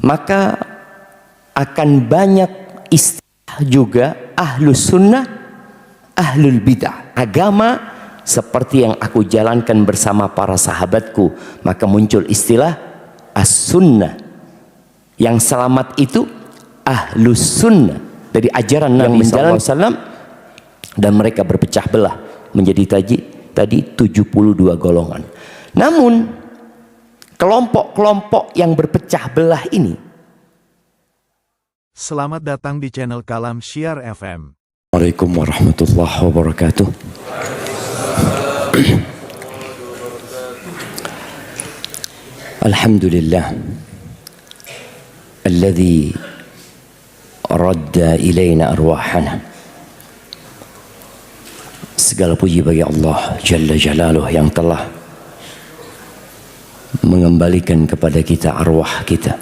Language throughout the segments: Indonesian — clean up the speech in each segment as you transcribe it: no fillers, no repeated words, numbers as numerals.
maka akan banyak istilah juga ahlus sunnah, ahlul bidah. Agama seperti yang aku jalankan bersama para sahabatku, maka muncul istilah as-sunnah. Yang selamat itu ahlus sunnah, dari ajaran Nabi SAW, dan mereka berpecah belah menjadi tadi 72 golongan. Namun kelompok-kelompok yang berpecah belah ini. Selamat datang di channel Kalam Syiar FM. Assalamualaikum warahmatullahi wabarakatuh. Alhamdulillah alladzi radda ilaina arwahana. Segala puji bagi Allah Jalla Jalaluh yang telah mengembalikan kepada kita arwah kita.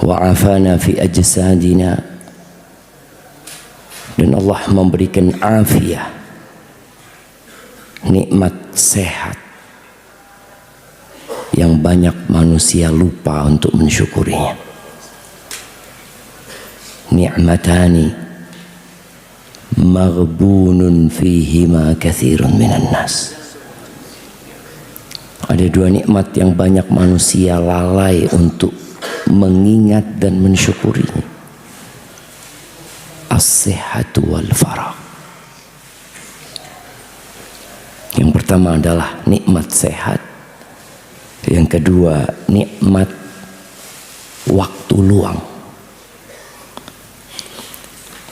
Wa afana fi ajsadina, dan Allah memberikan afiah, nikmat sehat yang banyak manusia lupa untuk mensyukurinya. Ni'matani maghbunun fihima katsirun minan nas. Ada dua nikmat yang banyak manusia lalai untuk mengingat dan mensyukurinya. As-sihhatu wal faragh. Yang pertama adalah nikmat sehat. Yang kedua nikmat waktu luang.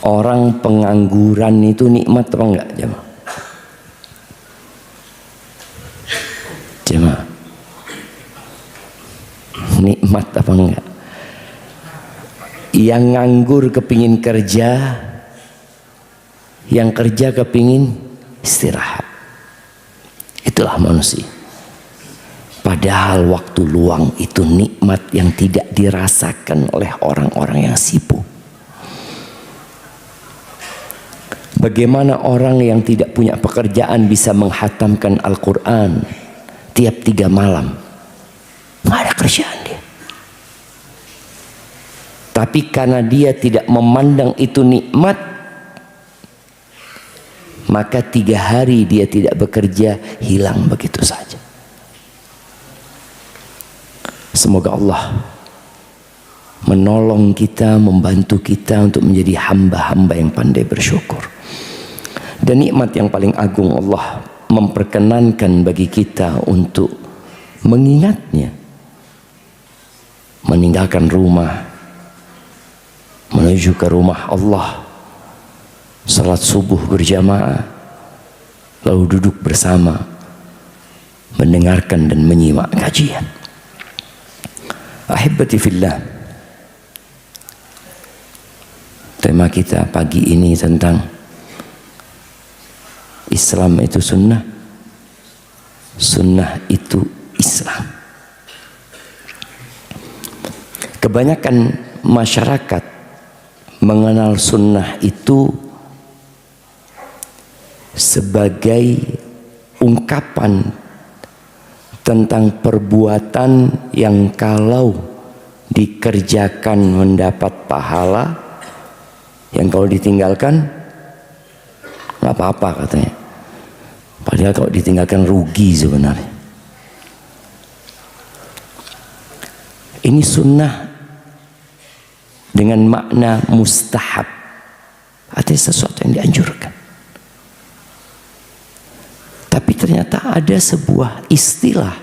Orang pengangguran itu nikmat apa enggak, jemaah? Jemaah, nikmat apa enggak? Yang nganggur kepingin kerja, yang kerja kepingin istirahat. Itulah manusia. Padahal waktu luang itu nikmat yang tidak dirasakan oleh orang-orang yang sibuk. Bagaimana orang yang tidak punya pekerjaan bisa menghatamkan Al-Quran tiap 3 malam? Nggak ada kerjaan dia. Tapi karena dia tidak memandang itu nikmat, maka 3 hari dia tidak bekerja, hilang begitu saja. Semoga Allah menolong kita, membantu kita untuk menjadi hamba-hamba yang pandai bersyukur. Dan nikmat yang paling agung, Allah memperkenankan bagi kita untuk mengingatnya. Meninggalkan rumah, menuju ke rumah Allah, salat subuh berjamaah, lalu duduk bersama, mendengarkan dan menyimak kajian. Ahibati fillah, tema kita pagi ini tentang Islam itu sunnah, sunnah itu Islam. Kebanyakan masyarakat mengenal sunnah itu sebagai ungkapan tentang perbuatan yang kalau dikerjakan mendapat pahala, yang kalau ditinggalkan nggak apa-apa katanya. Padahal kalau ditinggalkan rugi sebenarnya. Ini sunnah dengan makna mustahab, artinya sesuatu yang dianjurkan. Tapi ternyata ada sebuah istilah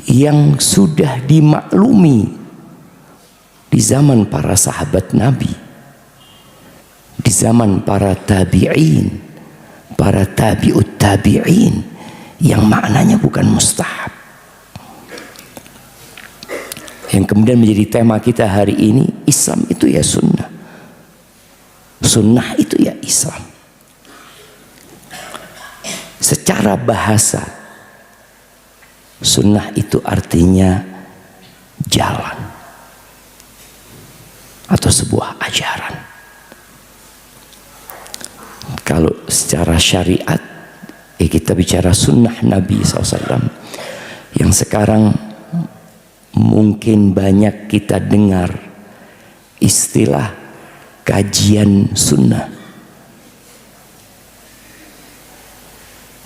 yang sudah dimaklumi di zaman para sahabat Nabi, di zaman para tabi'in, para tabi'ut tabi'in, yang maknanya bukan mustahab. Yang kemudian menjadi tema kita hari ini, Islam itu ya sunnah, sunnah itu ya Islam. Secara bahasa, sunnah itu artinya jalan atau sebuah ajaran. Kalau secara syariat, kita bicara sunnah Nabi SAW, yang sekarang mungkin banyak kita dengar istilah kajian sunnah.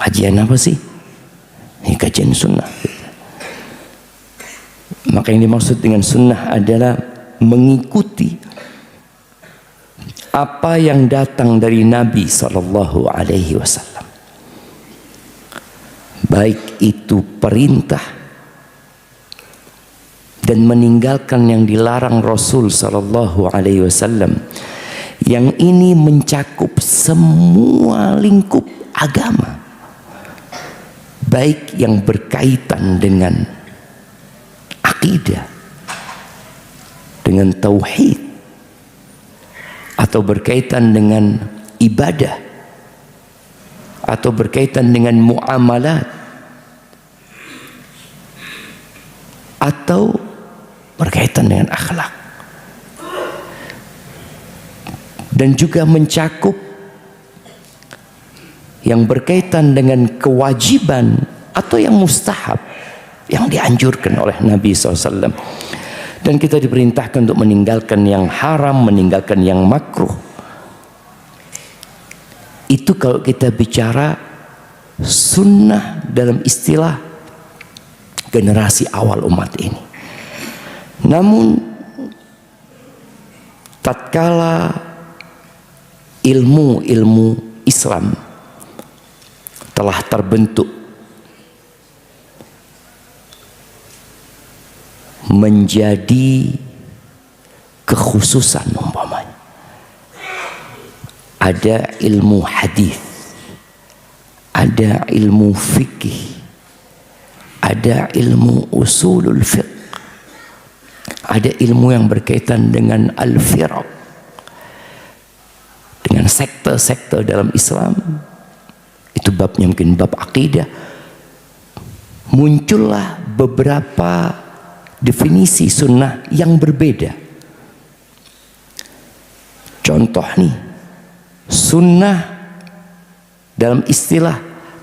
Kajian apa sih? Ini kajian sunnah. Maka yang dimaksud dengan sunnah adalah mengikuti apa yang datang dari Nabi Sallallahu Alaihi Wasallam, baik itu perintah dan meninggalkan yang dilarang Rasul Sallallahu Alaihi Wasallam. Yang ini mencakup semua lingkup agama, baik yang berkaitan dengan akidah, dengan tauhid, atau berkaitan dengan ibadah, atau berkaitan dengan muamalat, atau berkaitan dengan akhlak, dan juga mencakup yang berkaitan dengan kewajiban atau yang mustahab yang dianjurkan oleh Nabi SAW. Dan kita diperintahkan untuk meninggalkan yang haram, meninggalkan yang makruh. Itu kalau kita bicara sunnah dalam istilah generasi awal umat ini. Namun tatkala ilmu Islam telah terbentuk menjadi kekhususan, umpamanya ada ilmu hadis, ada ilmu fikih, ada ilmu usulul fiqh, ada ilmu yang berkaitan dengan al-firaq, dengan sekte-sekte dalam Islam. Itu babnya mungkin bab akidah. Muncullah beberapa definisi sunnah yang berbeda. Contoh nih, sunnah dalam istilah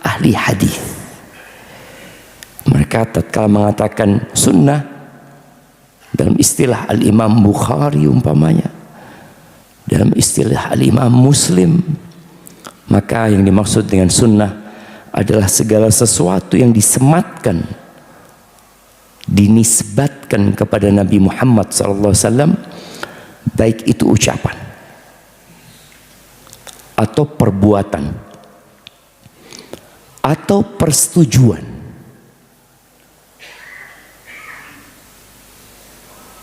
ahli hadis. Mereka tatkala mengatakan sunnah dalam istilah al-Imam Bukhari umpamanya, dalam istilah al-Imam Muslim, maka yang dimaksud dengan sunnah adalah segala sesuatu yang disematkan, dinisbatkan kepada Nabi Muhammad SAW, baik itu ucapan atau perbuatan atau persetujuan,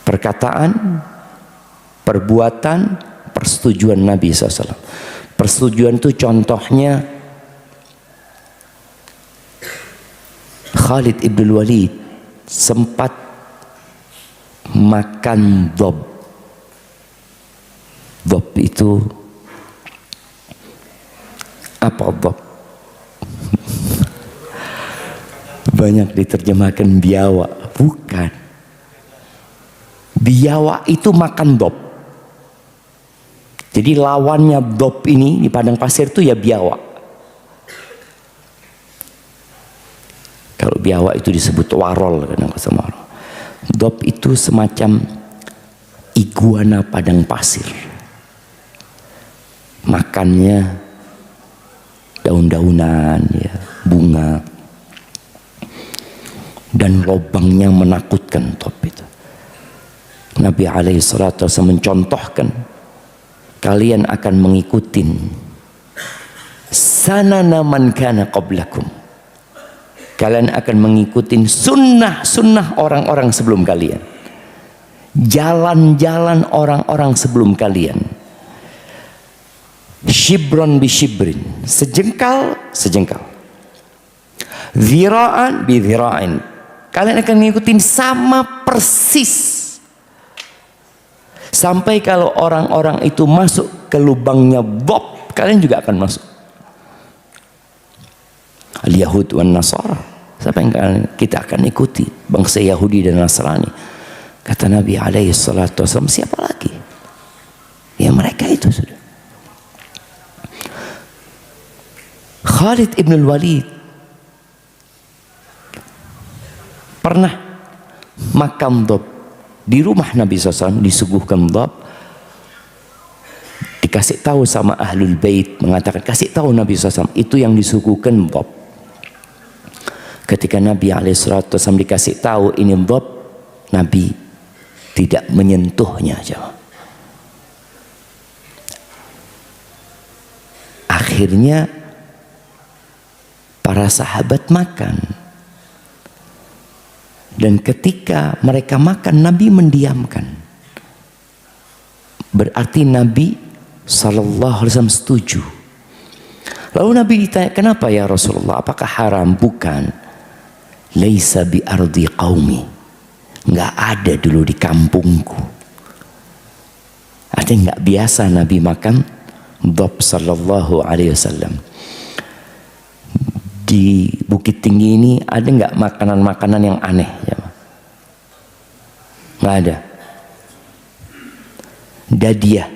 perkataan, perbuatan, persetujuan Nabi SAW. Persetujuan itu contohnya Khalid ibn Walid sempat makan dhab. Dhab itu apa dhab? Banyak diterjemahkan biawak, bukan. Biawak itu makan dhab. Jadi lawannya dhab ini di padang pasir itu ya biawak. Kalau biawak itu disebut warol, kadang sama orang. Dhab itu semacam iguana padang pasir. Makannya daun-daunan, ya, bunga, dan lubangnya menakutkan dhab itu. Nabi SAW mencontohkan, kalian akan mengikuti sanana man kana qablakum. Kalian akan mengikuti sunnah orang-orang sebelum kalian, jalan-jalan orang-orang sebelum kalian. Shibron bi shibrin, sejengkal sejengkal, dhira'an bi dhira'in. Kalian akan mengikuti sama persis, sampai kalau orang-orang itu masuk ke lubangnya dhab, kalian juga akan masuk. Al-Yahud wan Nasara, siapa yang kita akan ikuti? Bangsa Yahudi dan Nasrani. Kata Nabi SAW, siapa lagi? Ya mereka itu sudah. Khalid ibn Walid pernah makam dhab. Di rumah Nabi SAW disuguhkan dhab. Dikasih tahu sama ahlul bait, mengatakan kasih tahu Nabi SAW itu yang disuguhkan dhab. Ketika Nabi SAW dikasih tahu ini dhab, Nabi tidak menyentuhnya. Akhirnya para sahabat makan, dan ketika mereka makan Nabi mendiamkan. Berarti Nabi SAW setuju. Lalu Nabi ditanya, kenapa ya Rasulullah, apakah haram? Bukan. Laisa bi ardi qaumi, nggak ada dulu di kampungku. Artinya nggak biasa Nabi makan dhab sallallahu alaihi wasallam. Di Bukit Tinggi ini ada nggak makanan-makanan yang aneh? Ya? Nggak ada. Dadiah,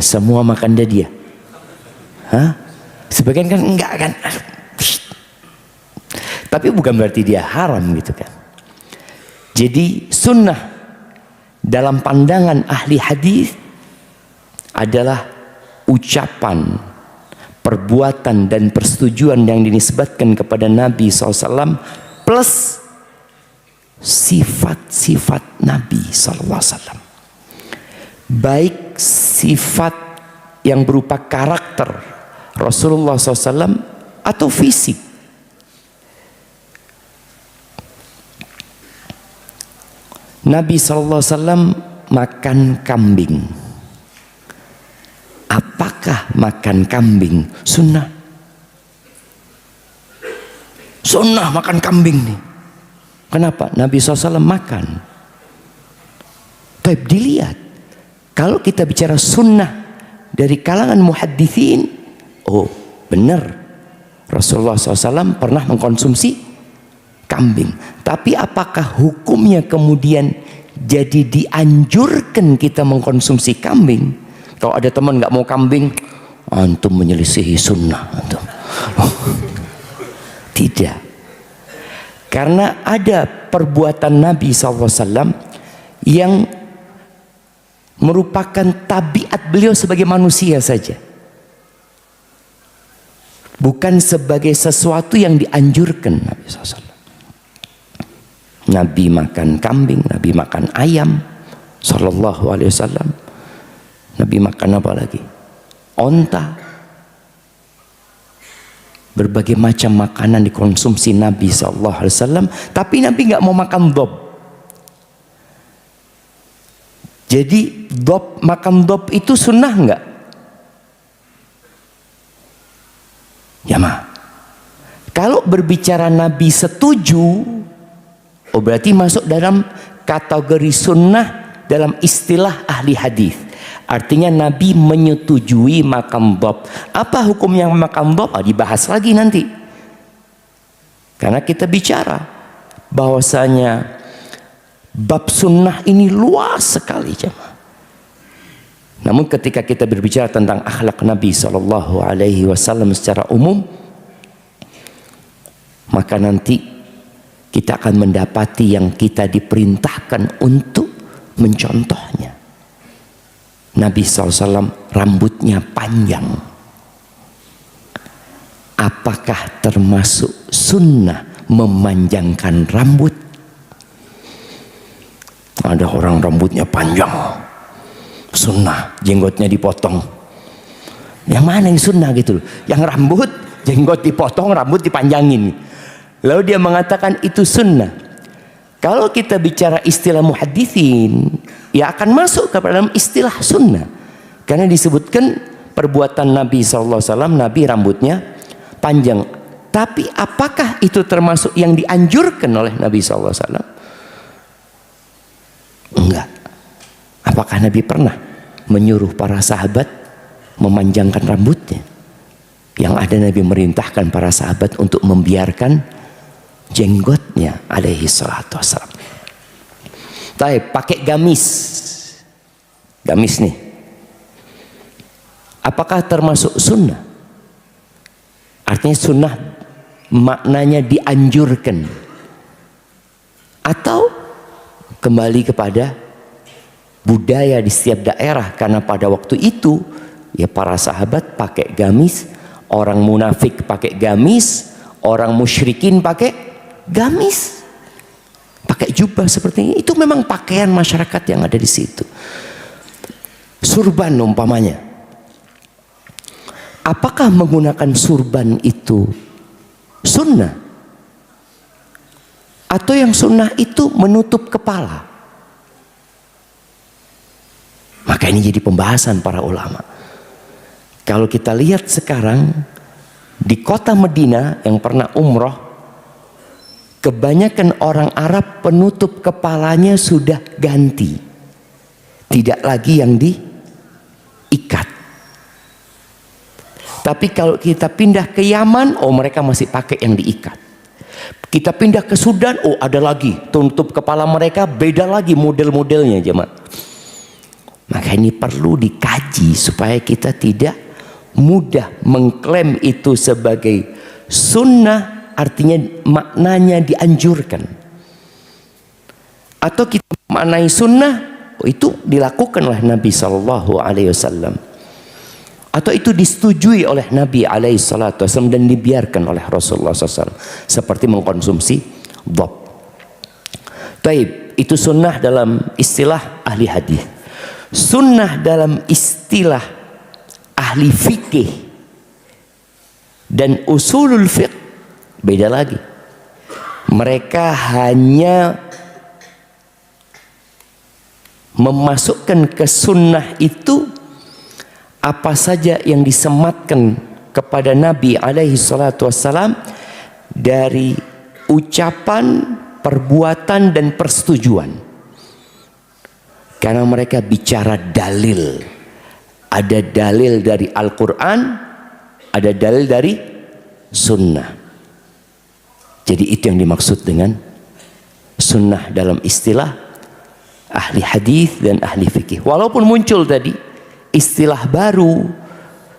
semua makan dadiah. Hah? Sebagian kan enggak kan? Tapi bukan berarti dia haram gitu kan. Jadi sunnah dalam pandangan ahli hadis adalah ucapan, perbuatan dan persetujuan yang dinisbatkan kepada Nabi SAW plus sifat-sifat Nabi SAW. Baik sifat yang berupa karakter Rasulullah SAW atau fisik. Nabi SAW makan kambing. Apakah makan kambing sunnah? Sunnah makan kambing nih. Kenapa? Nabi SAW makan. Tapi dilihat, kalau kita bicara sunnah dari kalangan muhaddithin, oh benar, Rasulullah SAW pernah mengkonsumsi kambing. Tapi apakah hukumnya kemudian jadi dianjurkan kita mengkonsumsi kambing? Kalau ada teman nggak mau kambing, antum menyelisihi sunnah antum. Tidak. Karena ada perbuatan Nabi SAW yang merupakan tabiat beliau sebagai manusia saja, bukan sebagai sesuatu yang dianjurkan Nabi SAW. Nabi makan kambing, Nabi makan ayam sallallahu alaihi wasallam. Nabi makan apa lagi? Onta. Berbagai macam makanan dikonsumsi Nabi sallallahu alaihi wasallam, tapi Nabi nggak mau makan dhab. Jadi makan dhab itu sunnah nggak? Ya mah. Kalau berbicara Nabi setuju, oh berarti masuk dalam kategori sunnah dalam istilah ahli hadis. Artinya Nabi menyetujui makan dhab. Apa hukum yang makan dhab? Dibahas lagi nanti. Karena kita bicara bahwasanya bab sunnah ini luas sekali jemaah. Namun ketika kita berbicara tentang akhlak Nabi Sallallahu Alaihi Wasallam secara umum, maka nanti kita akan mendapati yang kita diperintahkan untuk mencontohnya. Nabi SAW rambutnya panjang. Apakah termasuk sunnah memanjangkan rambut? Ada orang rambutnya panjang, sunnah, jenggotnya dipotong. Yang mana yang sunnah gitu? Yang rambut, jenggot dipotong, rambut dipanjangin. Lalu dia mengatakan itu sunnah. Kalau kita bicara istilah muhadithin, ya akan masuk ke dalam istilah sunnah. Karena disebutkan perbuatan Nabi SAW, Nabi rambutnya panjang. Tapi apakah itu termasuk yang dianjurkan oleh Nabi SAW? Enggak. Apakah Nabi pernah menyuruh para sahabat memanjangkan rambutnya? Yang ada Nabi merintahkan para sahabat untuk membiarkan jenggotnya alaihi salatu wassalam. Tapi pakai gamis. Gamis nih. Apakah termasuk sunnah? Artinya sunnah maknanya dianjurkan. Atau kembali kepada budaya di setiap daerah, karena pada waktu itu ya para sahabat pakai gamis, orang munafik pakai gamis, orang musyrikin pakai gamis, pakai jubah seperti ini. Itu memang pakaian masyarakat yang ada di situ. Surban umpamanya, apakah menggunakan surban itu sunnah? Atau yang sunnah itu menutup kepala? Maka ini jadi pembahasan para ulama. Kalau kita lihat sekarang di kota Madinah yang pernah umroh, kebanyakan orang Arab penutup kepalanya sudah ganti, tidak lagi yang diikat. Tapi kalau kita pindah ke Yaman, oh mereka masih pakai yang diikat. Kita pindah ke Sudan, oh ada lagi tutup kepala mereka, beda lagi model-modelnya jemaah. Maka ini perlu dikaji supaya kita tidak mudah mengklaim itu sebagai sunnah, artinya maknanya dianjurkan. Atau kita maknai sunnah, oh itu dilakukan oleh Nabi SAW. Atau itu disetujui oleh Nabi SAW dan dibiarkan oleh Rasulullah SAW, seperti mengkonsumsi dhab. Taib, itu sunnah dalam istilah ahli hadis. Sunnah dalam istilah ahli fikih dan usulul fiqh beda lagi. Mereka hanya memasukkan ke sunnah itu apa saja yang disematkan kepada Nabi alaihi salatu wassalam dari ucapan, perbuatan dan persetujuan. Karena mereka bicara dalil. Ada dalil dari Al-Quran, ada dalil dari sunnah. Jadi itu yang dimaksud dengan sunnah dalam istilah ahli hadis dan ahli fikih. Walaupun muncul tadi istilah baru,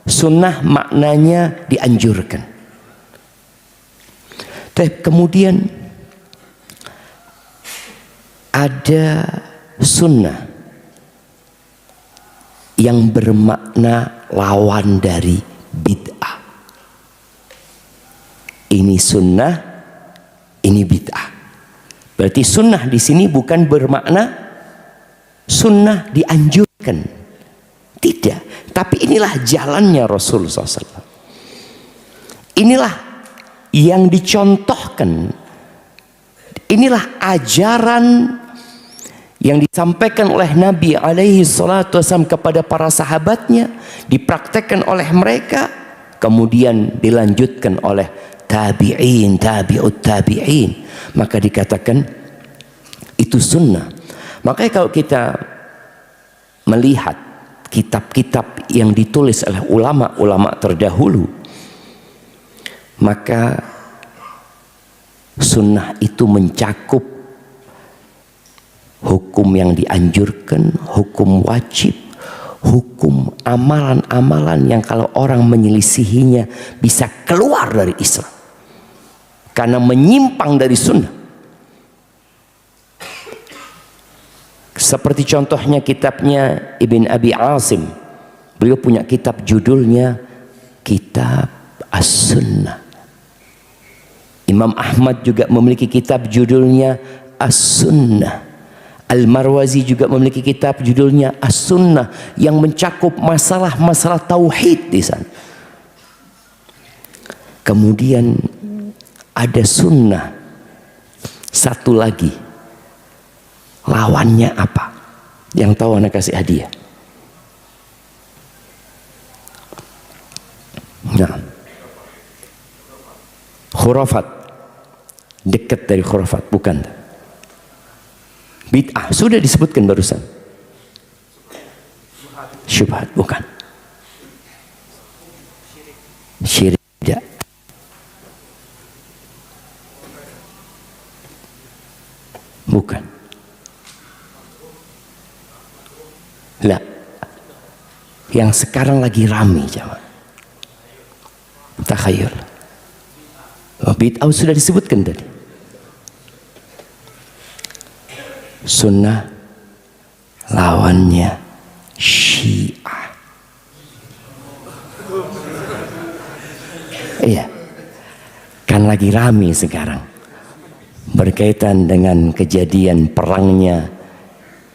sunnah maknanya dianjurkan. Tapi kemudian ada sunnah yang bermakna lawan dari bid'ah. Ini sunnah, ini bid'ah. Berarti sunnah di sini bukan bermakna sunnah dianjurkan. Tidak, tapi inilah jalannya Rasul SAW. Inilah yang dicontohkan. Inilah ajaran yang disampaikan oleh Nabi alaihi salatu wasallam kepada para sahabatnya, dipraktekkan oleh mereka, kemudian dilanjutkan oleh tabi'in, tabi'ut tabi'in. Maka dikatakan itu sunnah. Makanya kalau kita melihat kitab-kitab yang ditulis oleh ulama-ulama terdahulu, maka sunnah itu mencakup hukum yang dianjurkan, hukum wajib, hukum amalan-amalan yang kalau orang menyelisihinya bisa keluar dari Islam karena menyimpang dari sunnah. Seperti contohnya kitabnya Ibn Abi Asim. Beliau punya kitab judulnya Kitab As-Sunnah. Imam Ahmad juga memiliki kitab judulnya As-Sunnah. Al-Marwazi juga memiliki kitab judulnya As-Sunnah yang mencakup masalah-masalah tauhid di sana. Kemudian ada sunnah satu lagi. Lawannya apa? Yang tahu anak kasih hadiah. Nah, khurafat, dekat dari khurafat, bukan? Bid'ah sudah disebutkan barusan. Syubhat, bukan? Syirik, tidak. Bukan. Lah, yang sekarang lagi rame jemaah. Takhayul. Oh, bid'ah sudah disebutkan tadi. Sunnah lawannya Syiah. Iya, kan lagi rame sekarang berkaitan dengan kejadian perangnya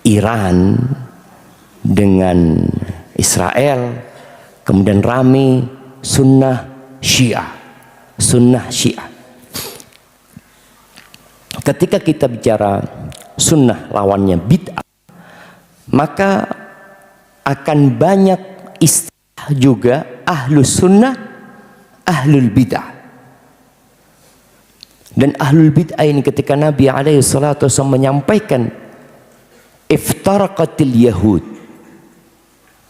Iran dengan Israel, kemudian rame sunnah Syiah, sunnah Syiah. Ketika kita bicara sunnah lawannya bid'ah, maka akan banyak istilah juga ahlus sunnah, ahlul bid'ah. Dan ahlul bid'ah ini ketika Nabi SAW menyampaikan iftaraqatil yahud,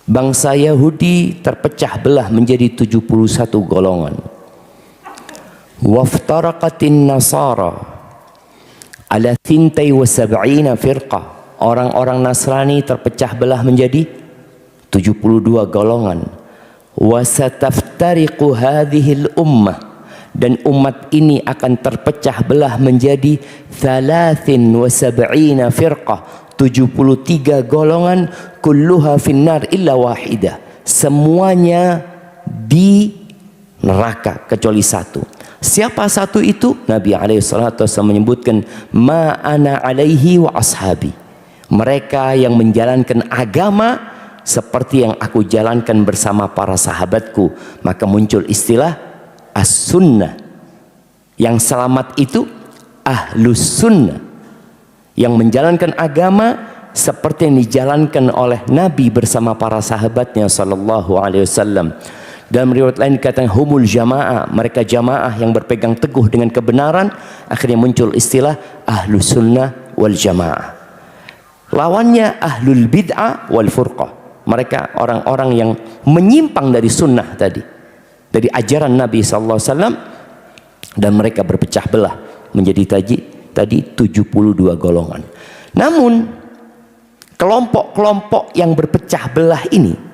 bangsa Yahudi terpecah belah menjadi 71 golongan. Waftaraqatin nasara ala 72 firqah, orang-orang Nasrani terpecah belah menjadi 72 golongan. Wasataftariqu hadhil ummah, dan umat ini akan terpecah belah menjadi 73 firqah, 73 golongan, kulluha finnar illa wahidah, semuanya di neraka kecuali satu. Siapa satu itu? Nabi SAW menyebutkan ma ana alaihi wa ashabi, mereka yang menjalankan agama seperti yang aku jalankan bersama para sahabatku. Maka muncul istilah as-sunnah. Yang selamat itu ahlus sunnah, yang menjalankan agama seperti yang dijalankan oleh Nabi bersama para sahabatnya sallallahu alaihi wasallam. Dalam riwayat lain dikatakan humul jamaah, mereka jamaah yang berpegang teguh dengan kebenaran. Akhirnya muncul istilah ahlus sunnah wal jamaah. Lawannya ahlul bid'ah wal furqah, mereka orang-orang yang menyimpang dari sunnah tadi, dari ajaran Nabi SAW, dan mereka berpecah belah menjadi tadi 72 golongan. Namun kelompok-kelompok yang berpecah belah ini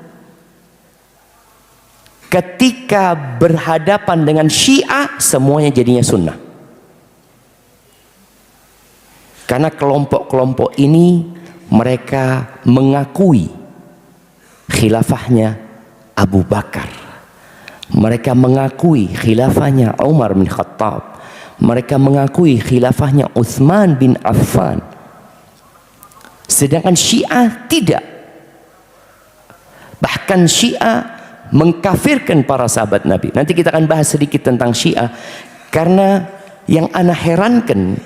ketika berhadapan dengan Syiah semuanya jadinya sunnah. Karena kelompok-kelompok ini mereka mengakui khilafahnya Abu Bakar, mereka mengakui khilafahnya Umar bin Khattab, mereka mengakui khilafahnya Utsman bin Affan. Sedangkan Syiah tidak. Bahkan Syiah mengkafirkan para sahabat Nabi. Nanti kita akan bahas sedikit tentang Syiah, karena yang ana herankan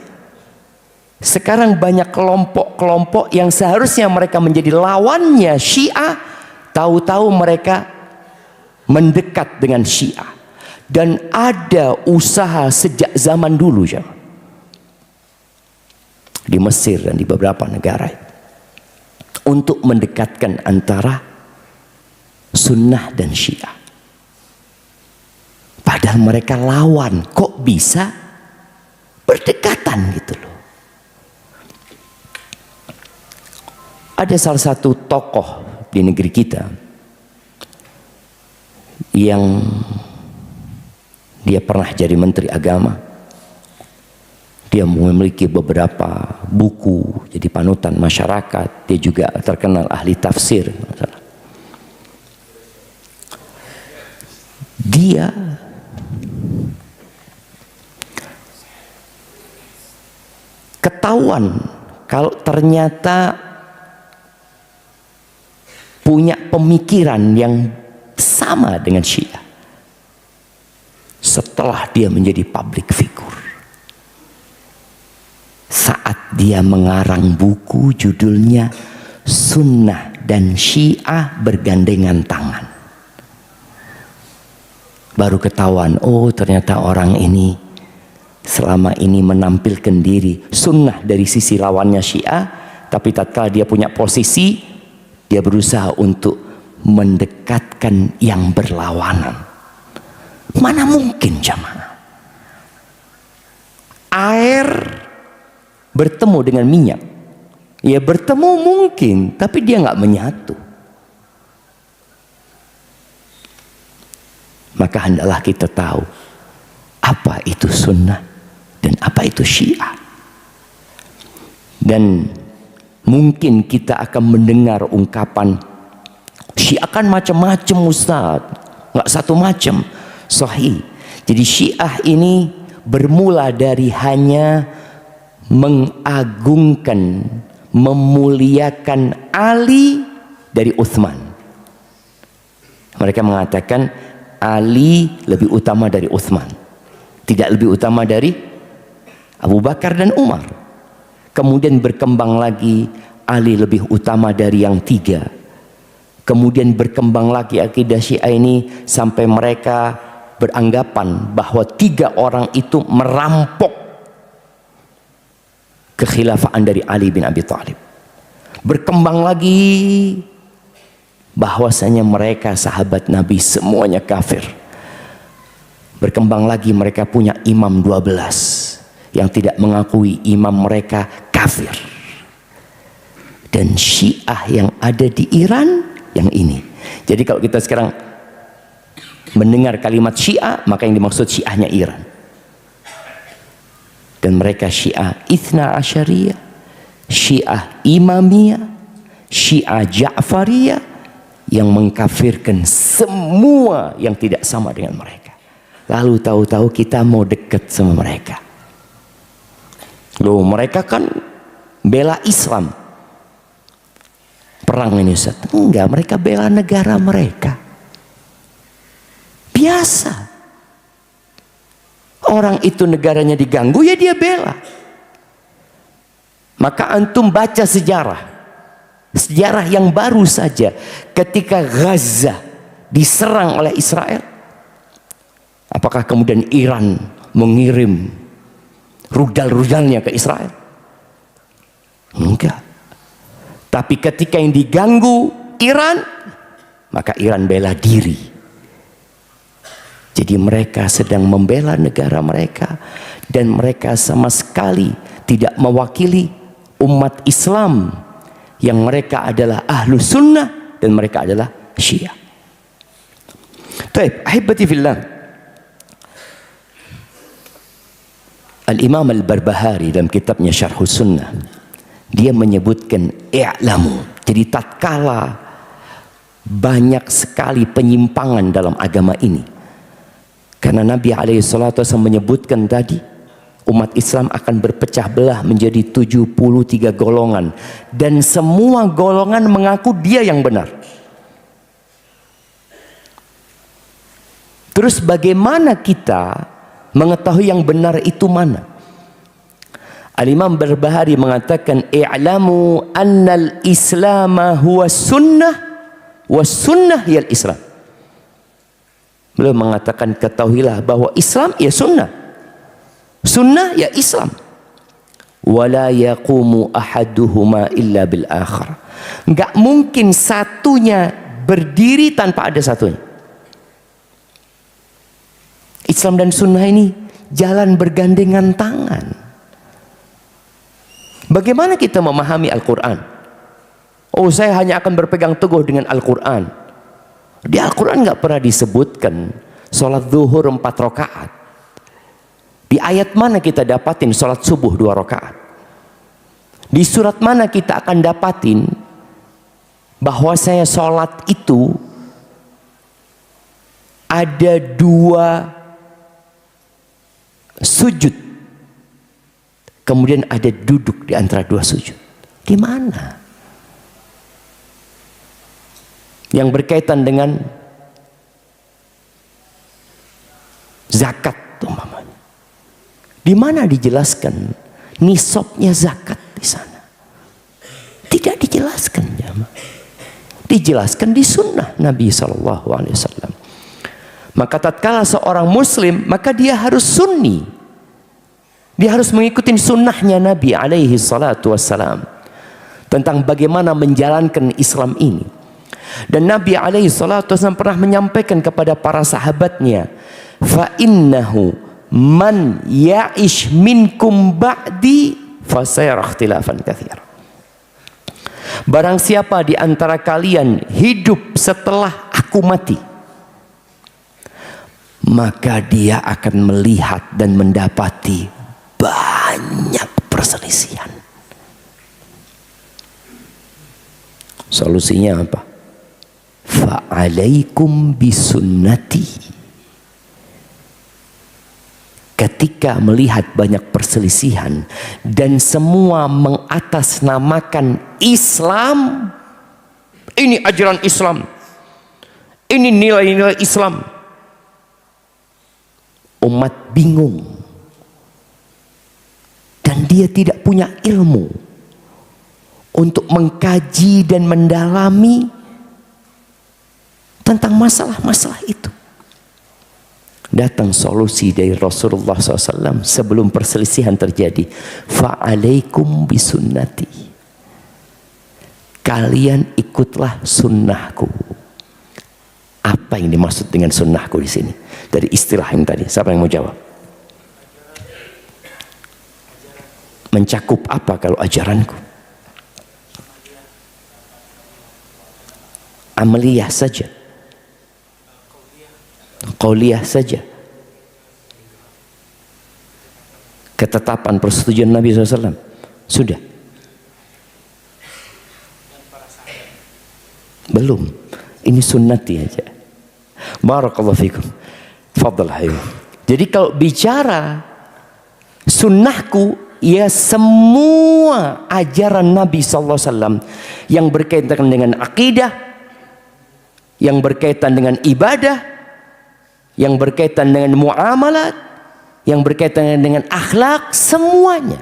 sekarang banyak kelompok-kelompok yang seharusnya mereka menjadi lawannya Syiah, tahu-tahu mereka mendekat dengan Syiah. Dan ada usaha sejak zaman dulu ya, di Mesir dan di beberapa negara untuk mendekatkan antara sunnah dan Syiah. Padahal mereka lawan, kok bisa berdekatan gitu loh. Ada salah satu tokoh di negeri kita yang dia pernah jadi menteri agama. Dia memiliki beberapa buku jadi panutan masyarakat. Dia juga terkenal ahli tafsir. Dia ketahuan kalau ternyata punya pemikiran yang sama dengan Syiah setelah dia menjadi public figure. Saat dia mengarang buku judulnya Sunnah dan Syiah Bergandengan Tangan, baru ketahuan, oh ternyata orang ini selama ini menampilkan diri sunnah dari sisi lawannya Syiah, tapi tatkala dia punya posisi, dia berusaha untuk mendekatkan yang berlawanan. Mana mungkin jamaah air bertemu dengan minyak? Ya bertemu mungkin, tapi dia nggak menyatu. Maka hendaklah kita tahu apa itu sunnah dan apa itu Syiah. Dan Mungkin kita akan mendengar ungkapan Syiah kan macam-macam Ustaz, nggak satu macam. Sahih. Jadi Syiah ini bermula dari hanya mengagungkan, memuliakan Ali dari Uthman. Mereka mengatakan Ali lebih utama dari Uthman, tidak lebih utama dari Abu Bakar dan Umar. Kemudian berkembang lagi, Ali lebih utama dari yang tiga. Kemudian berkembang lagi akidah Syiah ini sampai mereka beranggapan bahwa tiga orang itu merampok kekhilafaan dari Ali bin Abi Thalib. Berkembang lagi bahwasanya mereka sahabat Nabi semuanya kafir. Berkembang lagi mereka punya imam 12 yang tidak mengakui imam mereka kafir. Dan Syiah yang ada di Iran yang ini. Jadi kalau kita sekarang mendengar kalimat Syiah, maka yang dimaksud Syiahnya Iran. Dan mereka Syiah Ithna Asyariyah, Syiah Imamiyah, Syiah Ja'fariyah, yang mengkafirkan semua yang tidak sama dengan mereka. Lalu tahu-tahu kita mau dekat sama mereka. Loh, mereka kan bela Islam. Perang ini Ustaz. Enggak, mereka bela negara mereka. Biasa. Orang itu negaranya diganggu, ya dia bela. Maka antum baca sejarah. Sejarah yang baru saja ketika Gaza diserang oleh Israel. Apakah kemudian Iran mengirim rudal-rudalnya ke Israel? Enggak. Tapi ketika yang diganggu Iran, maka Iran bela diri. Jadi mereka sedang membela negara mereka, dan mereka sama sekali tidak mewakili umat Islam yang mereka adalah ahlu sunnah dan mereka adalah Syiah. Baik, ahibati fillah. Al-Imam Al-Barbahari dalam kitabnya Syarhus Sunnah, dia menyebutkan i'lamu. Jadi tatkala banyak sekali penyimpangan dalam agama ini, karena Nabi SAW menyebutkan tadi umat Islam akan berpecah belah menjadi 73 golongan, dan semua golongan mengaku dia yang benar. Terus bagaimana kita mengetahui yang benar itu mana? Al-Imam Barbahari mengatakan i'lamu annal islama huwa sunnah wa sunnah hiyal islam. Beliau mengatakan ketahuilah bahwa Islam ya sunnah, sunnah ya Islam. Wala yaqumu ahaduhuma illa bil akhar. Enggak mungkin satunya berdiri tanpa ada satunya. Islam dan sunnah ini jalan bergandengan tangan. Bagaimana kita memahami Al-Quran? Oh, saya hanya akan berpegang teguh dengan Al-Quran. Di Al-Quran nggak pernah disebutkan sholat zuhur 4 rakaat. Di ayat mana kita dapatin sholat subuh 2 rakaat? Di surat mana kita akan dapatin bahwa saya sholat itu ada 2 sujud, kemudian ada duduk di antara 2 sujud? Di mana? Yang berkaitan dengan zakat umpamanya, di mana dijelaskan nisabnya zakat di sana? Tidak dijelaskan, jamaah. Dijelaskan di sunnah Nabi SAW. Maka tatkala seorang muslim, maka dia harus sunni. Dia harus mengikuti sunnahnya Nabi alaihi salatu wassalam tentang bagaimana menjalankan Islam ini. Dan Nabi alaihi salatu wassalam pernah menyampaikan kepada para sahabatnya, fa innahu man ya'ish minkum ba'di fasayara ikhtilafan katsira. Barang siapa di antara kalian hidup setelah aku mati, maka dia akan melihat dan mendapati banyak perselisihan. Solusinya apa? Fa'alaikum bisunnati. Ketika melihat banyak perselisihan dan semua mengatasnamakan Islam, ini ajaran Islam, ini nilai-nilai Islam, umat bingung dan dia tidak punya ilmu untuk mengkaji dan mendalami tentang masalah-masalah itu. Datang solusi dari Rasulullah SAW sebelum perselisihan terjadi. Fa'alaikum bisunnati. Kalian ikutlah sunnahku. Apa yang dimaksud dengan sunnahku di sini? Dari istilah yang tadi. Siapa yang mau jawab? Mencakup apa kalau ajaranku? Amaliyah saja. Qauliyah saja. Ketetapan persetujuan Nabi SAW sudah. Belum. Ini sunnati aja. Barakallahu fikum. Fadal hayu. Jadi kalau bicara sunnahku, ya semua ajaran Nabi SAW yang berkaitan dengan akidah, yang berkaitan dengan ibadah, yang berkaitan dengan muamalat, yang berkaitan dengan akhlak, semuanya.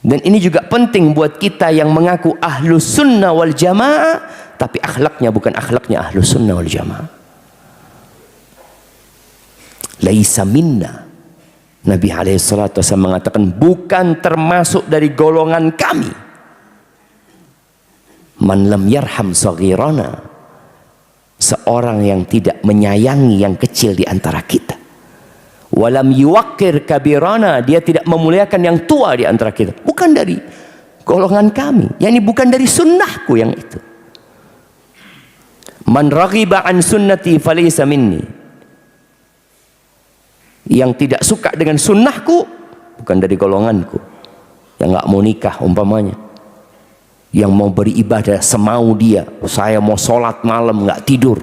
Dan ini juga penting buat kita yang mengaku ahlus sunnah wal jamaah, tapi akhlaknya bukan akhlaknya ahlus sunnah wal jamaah. Laisa minna. Nabi SAW mengatakan bukan termasuk dari golongan kami. Man lam yarham saghirana. Seorang yang tidak menyayangi yang kecil di antara kita. Walam yuwaqqir kabirana, dia tidak memuliakan yang tua di antara kita. Bukan dari golongan kami, yakni bukan dari sunnahku yang itu. Man raghiba an sunnati falaysa minni. Yang tidak suka dengan sunnahku bukan dari golonganku. Yang nggak mau nikah umpamanya, yang mau beribadah semau dia, saya mau sholat malam nggak tidur,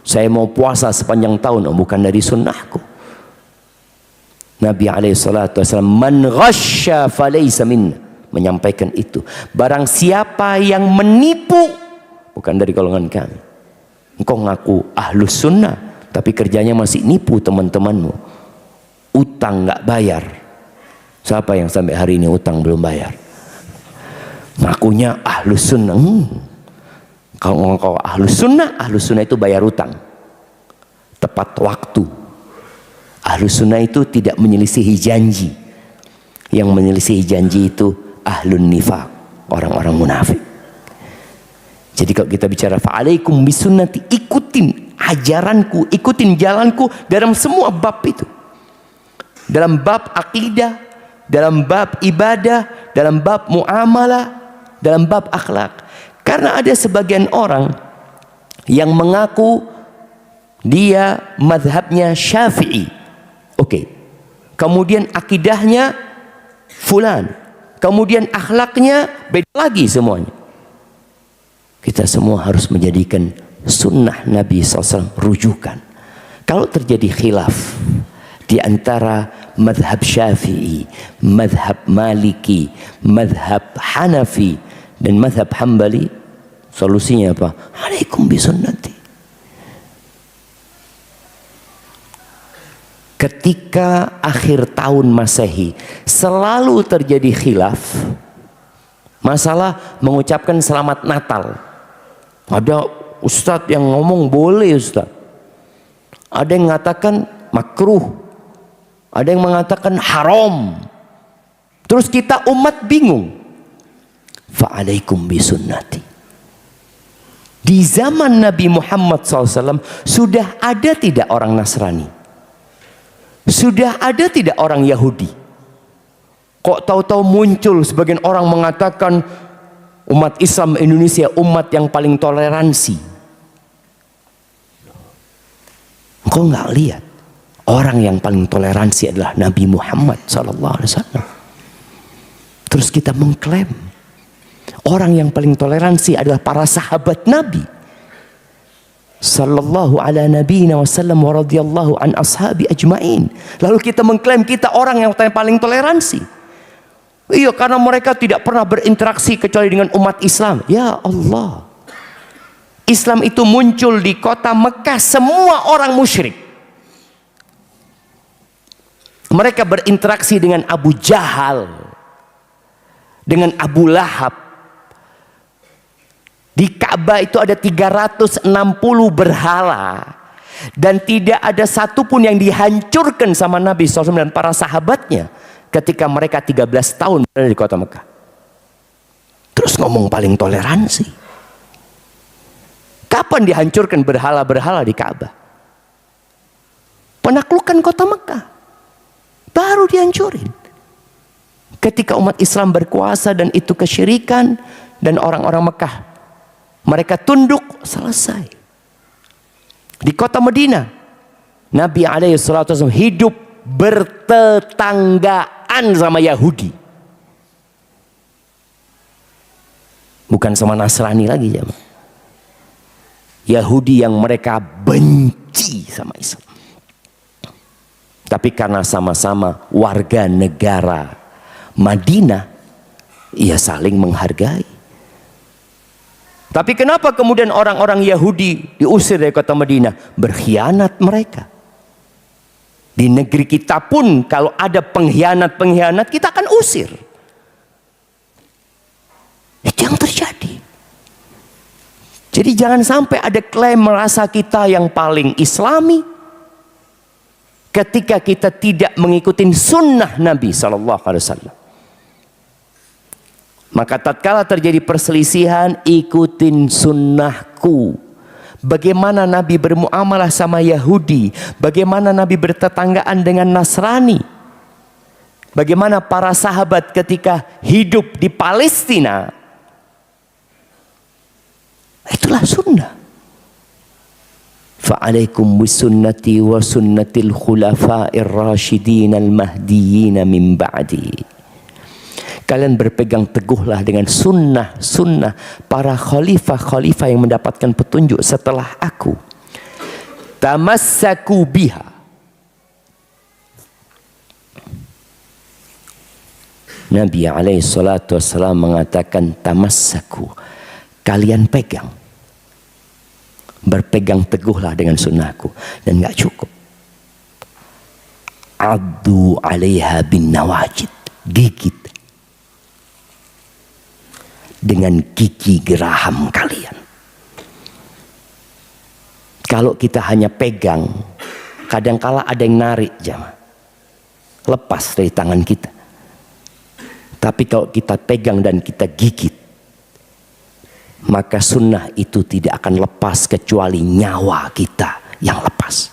saya mau puasa sepanjang tahun, bukan dari sunnahku. Nabi SAW man ghasya falaysa minna, menyampaikan itu. Barang siapa yang menipu bukan dari golongan kami. Engkau ngaku ahlus sunnah tapi kerjanya masih nipu teman-temanmu, utang nggak bayar. Siapa yang sampai hari ini utang belum bayar? Ngakunya ahlus sunnah. Kalau engkau ahlus sunnah itu bayar utang tepat waktu. Ahlus sunnah itu tidak menyelisihi janji. Yang menyelisihi janji itu ahlun nifaq, orang-orang munafik. Jadi kalau kita bicara fa'alaikum bisunnati, ikutin ajaranku, ikutin jalanku dalam semua bab itu. Dalam bab akidah, dalam bab ibadah, dalam bab muamalah, dalam bab akhlak. Karena ada sebagian orang yang mengaku dia mazhabnya Syafi'i, oke, kemudian akidahnya fulan, kemudian akhlaknya beda lagi semuanya. Kita semua harus menjadikan sunnah Nabi SAW rujukan. Kalau terjadi khilaf di antara mazhab Syafi'i, mazhab Maliki, mazhab Hanafi dan mazhab Hambali, solusinya apa? Alaikum bisunnati. Ketika akhir tahun Masehi selalu terjadi khilaf masalah mengucapkan selamat Natal. Ada ustadz yang ngomong boleh ustadz, ada yang mengatakan makruh, ada yang mengatakan haram. Terus kita umat bingung. Fa'alaikum bisunnati. Di zaman Nabi Muhammad SAW sudah ada tidak orang Nasrani? Sudah ada tidak orang Yahudi? Kok tahu-tahu muncul sebagian orang mengatakan umat Islam Indonesia umat yang paling toleransi? Engkau nggak lihat orang yang paling toleransi adalah Nabi Muhammad SAW. Terus kita mengklaim Orang yang paling toleransi adalah para sahabat Nabi sallallahu ala nabiyina wasallam wa radhiyallahu an ashabi ajmain. Lalu kita mengklaim kita orang yang paling toleransi. Iya, karena mereka tidak pernah berinteraksi kecuali dengan umat Islam. Ya Allah, Islam itu muncul di kota Mekah, semua orang musyrik. Mereka berinteraksi dengan Abu Jahal, dengan Abu Lahab. Di Ka'bah itu ada 360 berhala, dan tidak ada satupun yang dihancurkan sama Nabi SAW dan para sahabatnya ketika mereka 13 tahun berada di kota Mekah. Terus ngomong paling toleransi. Kapan dihancurkan berhala-berhala di Ka'bah? Penaklukan kota Mekah baru dihancurin. Ketika umat Islam berkuasa dan itu kesyirikan, dan orang-orang Mekah mereka tunduk, selesai. Di kota Madinah Nabi SAW hidup bertetanggaan sama Yahudi, bukan sama Nasrani lagi ya. Yahudi yang mereka benci sama Islam, tapi karena sama-sama warga negara Madinah, ia saling menghargai. Tapi kenapa kemudian orang-orang Yahudi diusir dari kota Madinah? Berkhianat mereka. Di negeri kita pun kalau ada pengkhianat-pengkhianat, kita akan usir. Itu yang terjadi. Jadi jangan sampai ada klaim merasa kita yang paling Islami ketika kita tidak mengikuti sunnah Nabi SAW. Maka tatkala terjadi perselisihan, ikutin sunnahku. Bagaimana Nabi bermuamalah sama Yahudi, bagaimana Nabi bertetanggaan dengan Nasrani, bagaimana para sahabat ketika hidup di Palestina. Itulah sunnah. Fa'alaikum bisunnati wa sunnatil khulafa'ir rasyidin al-mahdiyyin min ba'di. Kalian berpegang teguhlah dengan sunnah para khalifah-khalifah yang mendapatkan petunjuk setelah aku. Tamassaku biha. Nabi SAW mengatakan tamassaku, kalian pegang, berpegang teguhlah dengan sunnahku. Dan gak cukup, addu alaiha bin nawajid, gigit dengan gigi geraham kalian. Kalau kita hanya pegang, kadangkala ada yang narik jamaah, lepas dari tangan kita. Tapi kalau kita pegang dan kita gigit, maka sunnah itu tidak akan lepas kecuali nyawa kita yang lepas.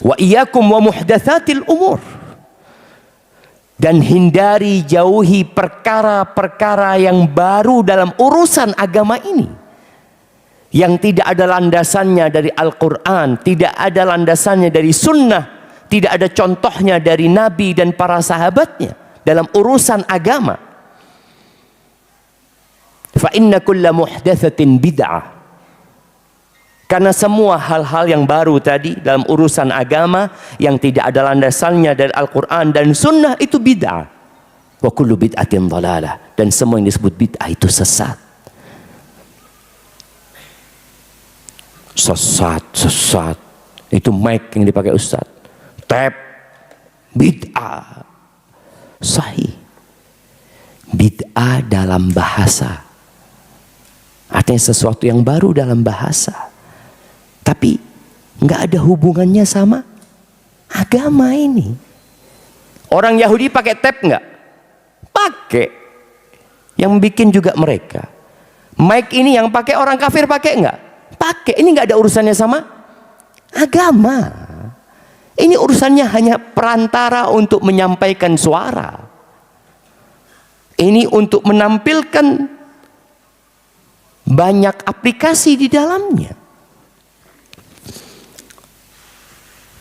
Wa iyyakum wa muhdatsatil umur. Dan hindari, jauhi perkara-perkara yang baru dalam urusan agama ini, yang tidak ada landasannya dari Al-Quran, tidak ada landasannya dari sunnah, tidak ada contohnya dari Nabi dan para sahabatnya dalam urusan agama. Fa inna kulla muhdatsatin bid'ah. Karena semua hal-hal yang baru tadi dalam urusan agama yang tidak ada landasannya dari Al-Quran dan Sunnah itu bid'ah. Wa kullu bid'atin dhalalah. Dan semua yang disebut bid'ah itu sesat. Sesat. Itu mic yang dipakai Ustaz. Tap. Bid'ah. Sahih. Bid'ah dalam bahasa. Artinya sesuatu yang baru dalam bahasa. Tapi nggak ada hubungannya sama agama ini. Orang Yahudi pakai tape nggak? Pakai. Yang bikin juga mereka. Mic ini yang pakai orang kafir pakai nggak? Pakai. Ini nggak ada urusannya sama agama. Ini urusannya hanya perantara untuk menyampaikan suara. Ini untuk menampilkan banyak aplikasi di dalamnya.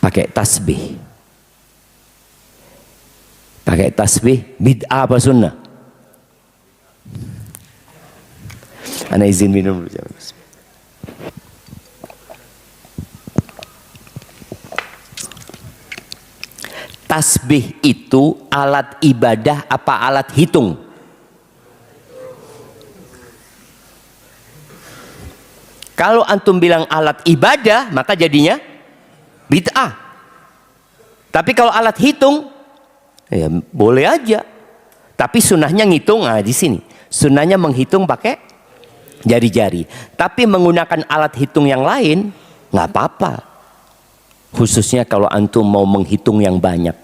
Pakai tasbih. Pakai tasbih bid'ah apa sunnah? Ana izin minum dulu. Tasbih itu alat ibadah apa alat hitung? Kalau antum bilang alat ibadah, maka jadinya bid'ah. Tapi kalau alat hitung, ya boleh aja. Tapi sunnahnya ngitung, nah di sini. Sunnahnya menghitung pakai jari-jari. Tapi menggunakan alat hitung yang lain, nggak apa-apa. Khususnya kalau antum mau menghitung yang banyak.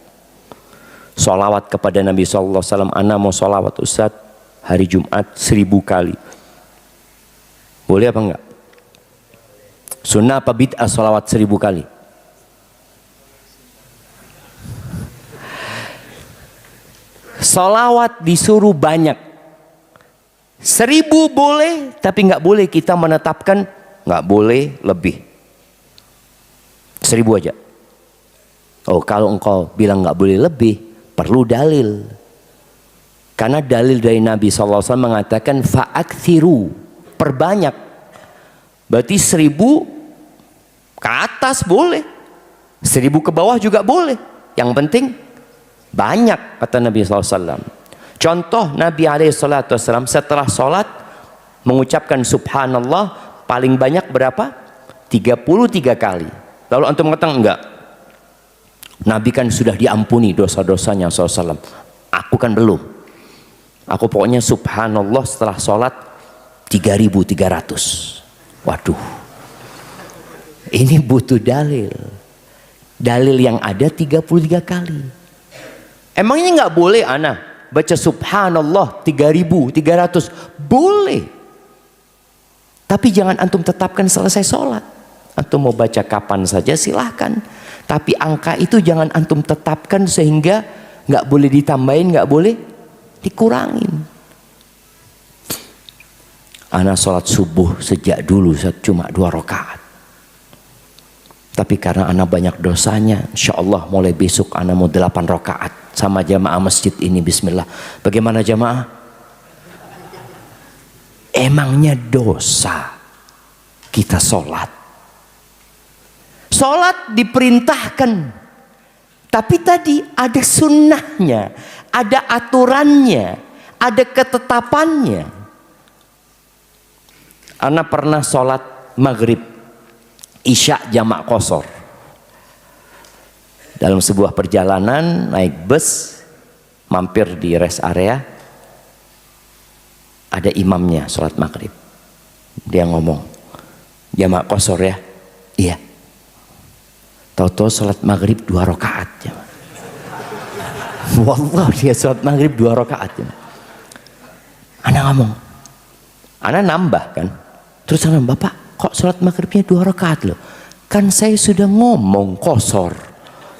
Sholawat kepada Nabi SAW, ana mau sholawat Ustaz hari Jumat 1000 kali. Boleh apa enggak? Sunnah apa bid'ah sholawat 1000 kali? Sholawat disuruh banyak. 1000 boleh, tapi nggak boleh kita menetapkan nggak boleh lebih. 1000 aja. Oh, kalau engkau bilang nggak boleh lebih, perlu dalil. Karena dalil dari Nabi SAW mengatakan fa'akthiru, perbanyak. Berarti 1000 ke atas boleh, 1000 ke bawah juga boleh. Yang penting banyak, kata Nabi SAW. Contoh Nabi SAW setelah sholat mengucapkan subhanallah paling banyak berapa? 33 kali. Lalu antum mengatakan enggak, Nabi kan sudah diampuni dosa-dosanya SAW. Aku kan belum. Aku pokoknya subhanallah setelah sholat 3300. Waduh, ini butuh dalil. Dalil yang ada 33 kali. Emangnya nggak boleh ana baca subhanallah 3300? Boleh. Tapi jangan antum tetapkan selesai sholat. Antum mau baca kapan saja silahkan. Tapi angka itu jangan antum tetapkan sehingga nggak boleh ditambahin, nggak boleh dikurangin. Ana sholat subuh sejak dulu cuma 2 rakaat. Tapi karena ana banyak dosanya, insya Allah mulai besok ana mau 8 rakaat sama jamaah masjid ini. Bismillah. Bagaimana jamaah? Emangnya dosa kita sholat? Sholat diperintahkan, tapi tadi ada sunnahnya, ada aturannya, ada ketetapannya. Ana pernah sholat maghrib isya jamak qashar dalam sebuah perjalanan naik bus, mampir di rest area, ada imamnya sholat maghrib. Dia ngomong, jamak qashar ya? Iya. Tahu-tahu sholat maghrib 2 rakaat. Wallah dia sholat maghrib 2 rakaat. Ana ngomong, ana nambah kan. Terus ana, Bapak kok sholat maghribnya 2 rakaat loh? Kan saya sudah ngomong qashar.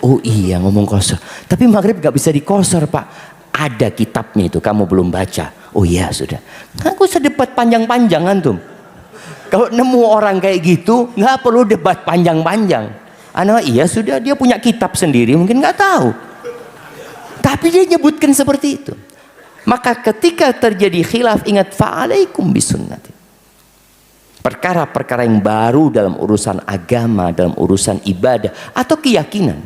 Oh iya ngomong qashar. Tapi maghrib gak bisa dikosor Pak. Ada kitabnya itu, kamu belum baca. Oh iya sudah. Aku sedebat panjang-panjang antum. Kalau nemu orang kayak gitu nggak perlu debat panjang-panjang. Anak iya sudah, dia punya kitab sendiri, mungkin nggak tahu. Tapi dia nyebutkan seperti itu. Maka ketika terjadi khilaf, ingat fa'alaikum bisunnati. Perkara-perkara yang baru dalam urusan agama, dalam urusan ibadah atau keyakinan.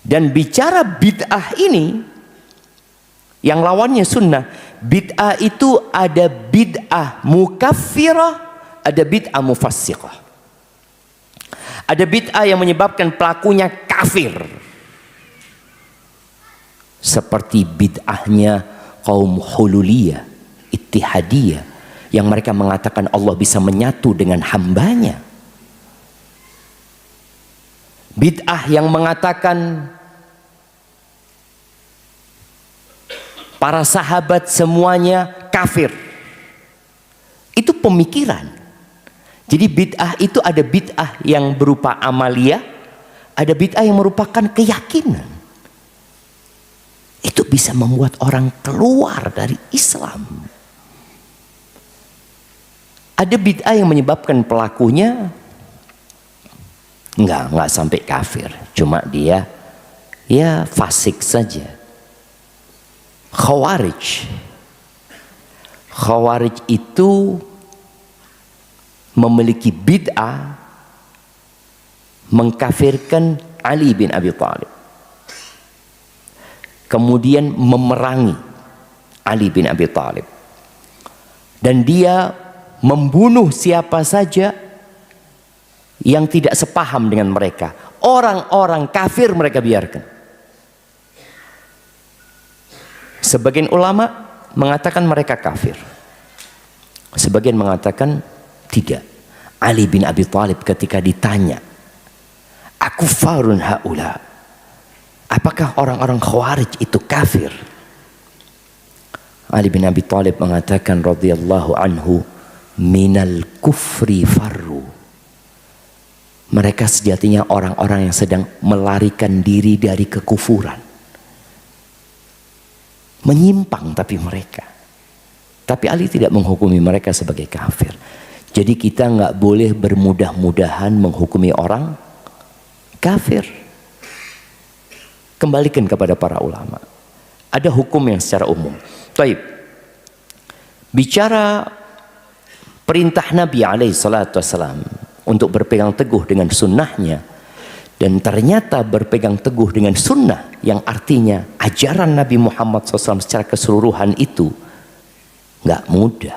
Dan bicara bid'ah ini, yang lawannya sunnah. Bid'ah itu ada bid'ah mukaffirah, ada bid'ah mufassiqah. Ada bid'ah yang menyebabkan pelakunya kafir. Seperti bid'ahnya kaum hululiyah, ittihadiyah, yang mereka mengatakan Allah bisa menyatu dengan hambanya. Bid'ah yang mengatakan para sahabat semuanya kafir. Itu pemikiran. Jadi bid'ah itu ada bid'ah yang berupa amalia, ada bid'ah yang merupakan keyakinan. Itu bisa membuat orang keluar dari Islam. Ada bid'ah yang menyebabkan pelakunya enggak sampai kafir, cuma dia ya fasik saja. Khawarij. Khawarij itu memiliki bid'ah mengkafirkan Ali bin Abi Thalib, kemudian memerangi Ali bin Abi Thalib, dan dia membunuh siapa saja yang tidak sepaham dengan mereka. Orang-orang kafir mereka biarkan. Sebagian ulama mengatakan mereka kafir, sebagian mengatakan tidak. Ali bin Abi Thalib ketika ditanya, akufarun haula, apakah orang-orang Khawarij itu kafir? Ali bin Abi Thalib mengatakan radhiyallahu anhu, minal kufri farru, mereka sejatinya orang-orang yang sedang melarikan diri dari kekufuran, menyimpang tapi Ali tidak menghukumi mereka sebagai kafir. Jadi kita nggak boleh bermudah-mudahan menghukumi orang kafir. Kembalikan kepada para ulama. Ada hukum yang secara umum. Baik. Bicara perintah Nabi SAW untuk berpegang teguh dengan sunnahnya, dan ternyata berpegang teguh dengan sunnah yang artinya ajaran Nabi Muhammad SAW secara keseluruhan itu nggak mudah.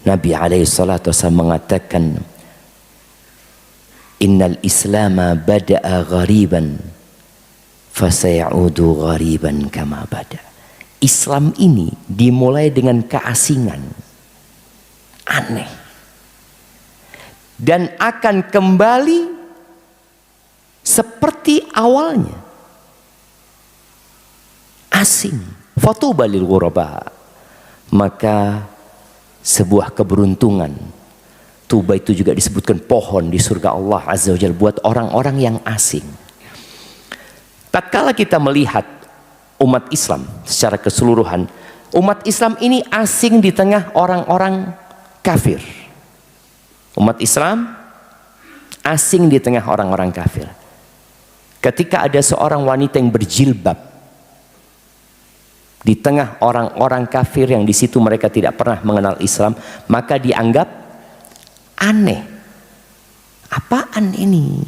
Nabi SAW mengatakan, innal islama bada'a ghariban fasayaudu ghariban kama bada. Islam ini dimulai dengan keasingan, aneh, dan akan kembali seperti awalnya, asing. Fatuba lil ghuraba, maka sebuah keberuntungan. Tuba itu juga disebutkan pohon di surga Allah Azza wa Jalla buat orang-orang yang asing. Tatkala kita melihat umat Islam secara keseluruhan, umat Islam ini asing di tengah orang-orang kafir. Umat Islam asing di tengah orang-orang kafir. Ketika ada seorang wanita yang berjilbab di tengah orang-orang kafir yang di situ mereka tidak pernah mengenal Islam, maka dianggap aneh. Apaan ini?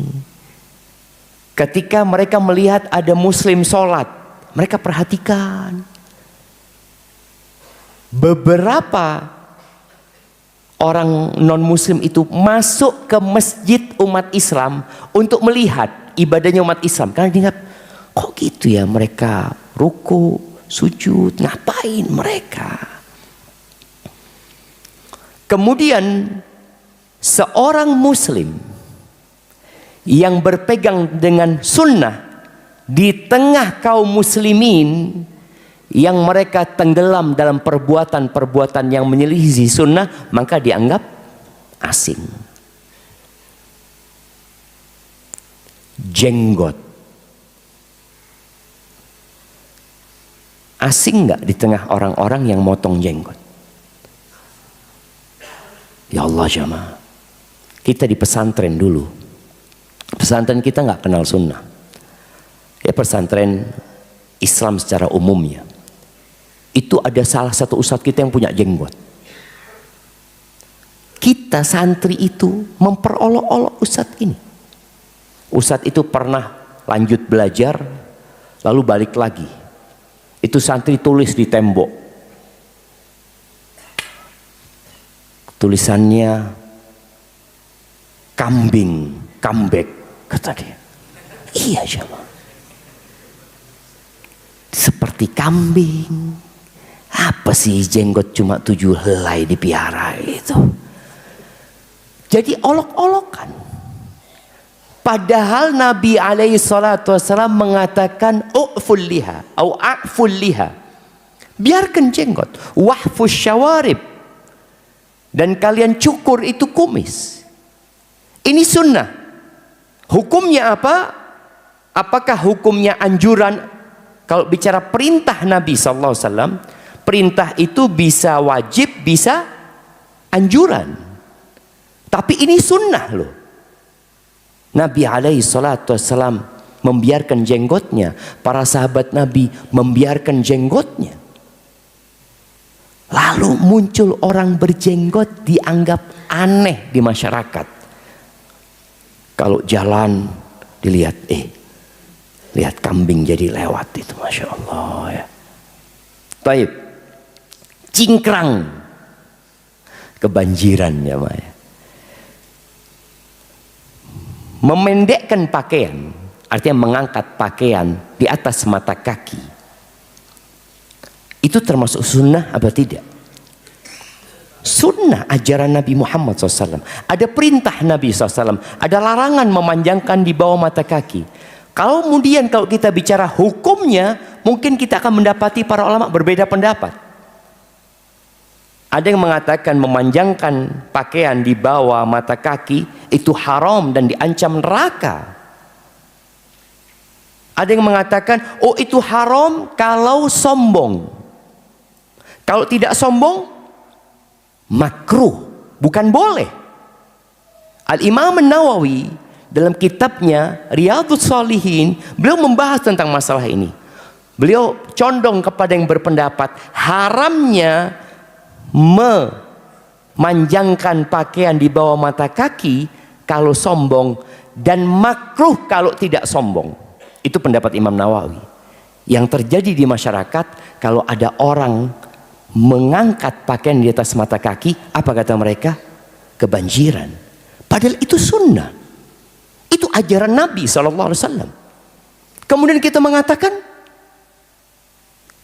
Ketika mereka melihat ada muslim sholat, mereka perhatikan. Beberapa orang non muslim itu masuk ke masjid umat Islam untuk melihat ibadahnya umat Islam, karena diingat, kok gitu ya mereka ruku, sujud, ngapain mereka? Kemudian seorang muslim yang berpegang dengan sunnah di tengah kaum muslimin yang mereka tenggelam dalam perbuatan-perbuatan yang menyelisihi sunnah, maka dianggap asing. Jenggot asing nggak di tengah orang-orang yang motong jenggot? Ya Allah jamaah, kita di pesantren dulu, pesantren kita nggak kenal sunnah. Ya pesantren Islam secara umumnya, itu ada salah satu ustadz kita yang punya jenggot. Kita santri itu memperolok-olok ustadz ini. Ustadz itu pernah lanjut belajar, lalu balik lagi. Itu santri tulis di tembok, tulisannya kambing, comeback, kata dia. Iya jemaah, seperti kambing. Apa sih jenggot cuma 7 helai dipiara itu? Jadi olok-olokan. Padahal Nabi SAW mengatakan u'ful liha atau a'ful liha, biarkan jenggot, wahfus syawarib, dan kalian cukur itu kumis. Ini sunnah. Hukumnya apa? Apakah hukumnya anjuran? Kalau bicara perintah Nabi SAW, perintah itu bisa wajib, bisa anjuran, tapi ini sunnah loh. Nabi SAW membiarkan jenggotnya, para sahabat Nabi membiarkan jenggotnya. Lalu muncul orang berjenggot dianggap aneh di masyarakat. Kalau jalan dilihat, lihat kambing jadi lewat itu, Masya Allah ya. Baik, cingkrang, kebanjiran ya Maya. Memendekkan pakaian, artinya mengangkat pakaian di atas mata kaki, itu termasuk sunnah apa tidak? Sunnah ajaran Nabi Muhammad SAW. Ada perintah Nabi SAW, ada larangan memanjangkan di bawah mata kaki. Kalau kemudian kalau kita bicara hukumnya, mungkin kita akan mendapati para ulama berbeda pendapat. Ada yang mengatakan memanjangkan pakaian di bawah mata kaki itu haram dan diancam neraka. Ada yang mengatakan, oh itu haram kalau sombong. Kalau tidak sombong, makruh, bukan boleh. Al-Imam An-Nawawi dalam kitabnya Riyadhus Shalihin, beliau membahas tentang masalah ini. Beliau condong kepada yang berpendapat haramnya memanjangkan pakaian di bawah mata kaki kalau sombong, dan makruh kalau tidak sombong. Itu pendapat Imam Nawawi. Yang terjadi di masyarakat, kalau ada orang mengangkat pakaian di atas mata kaki, apa kata mereka? Kebanjiran. Padahal itu sunnah, itu ajaran Nabi SAW. Kemudian kita mengatakan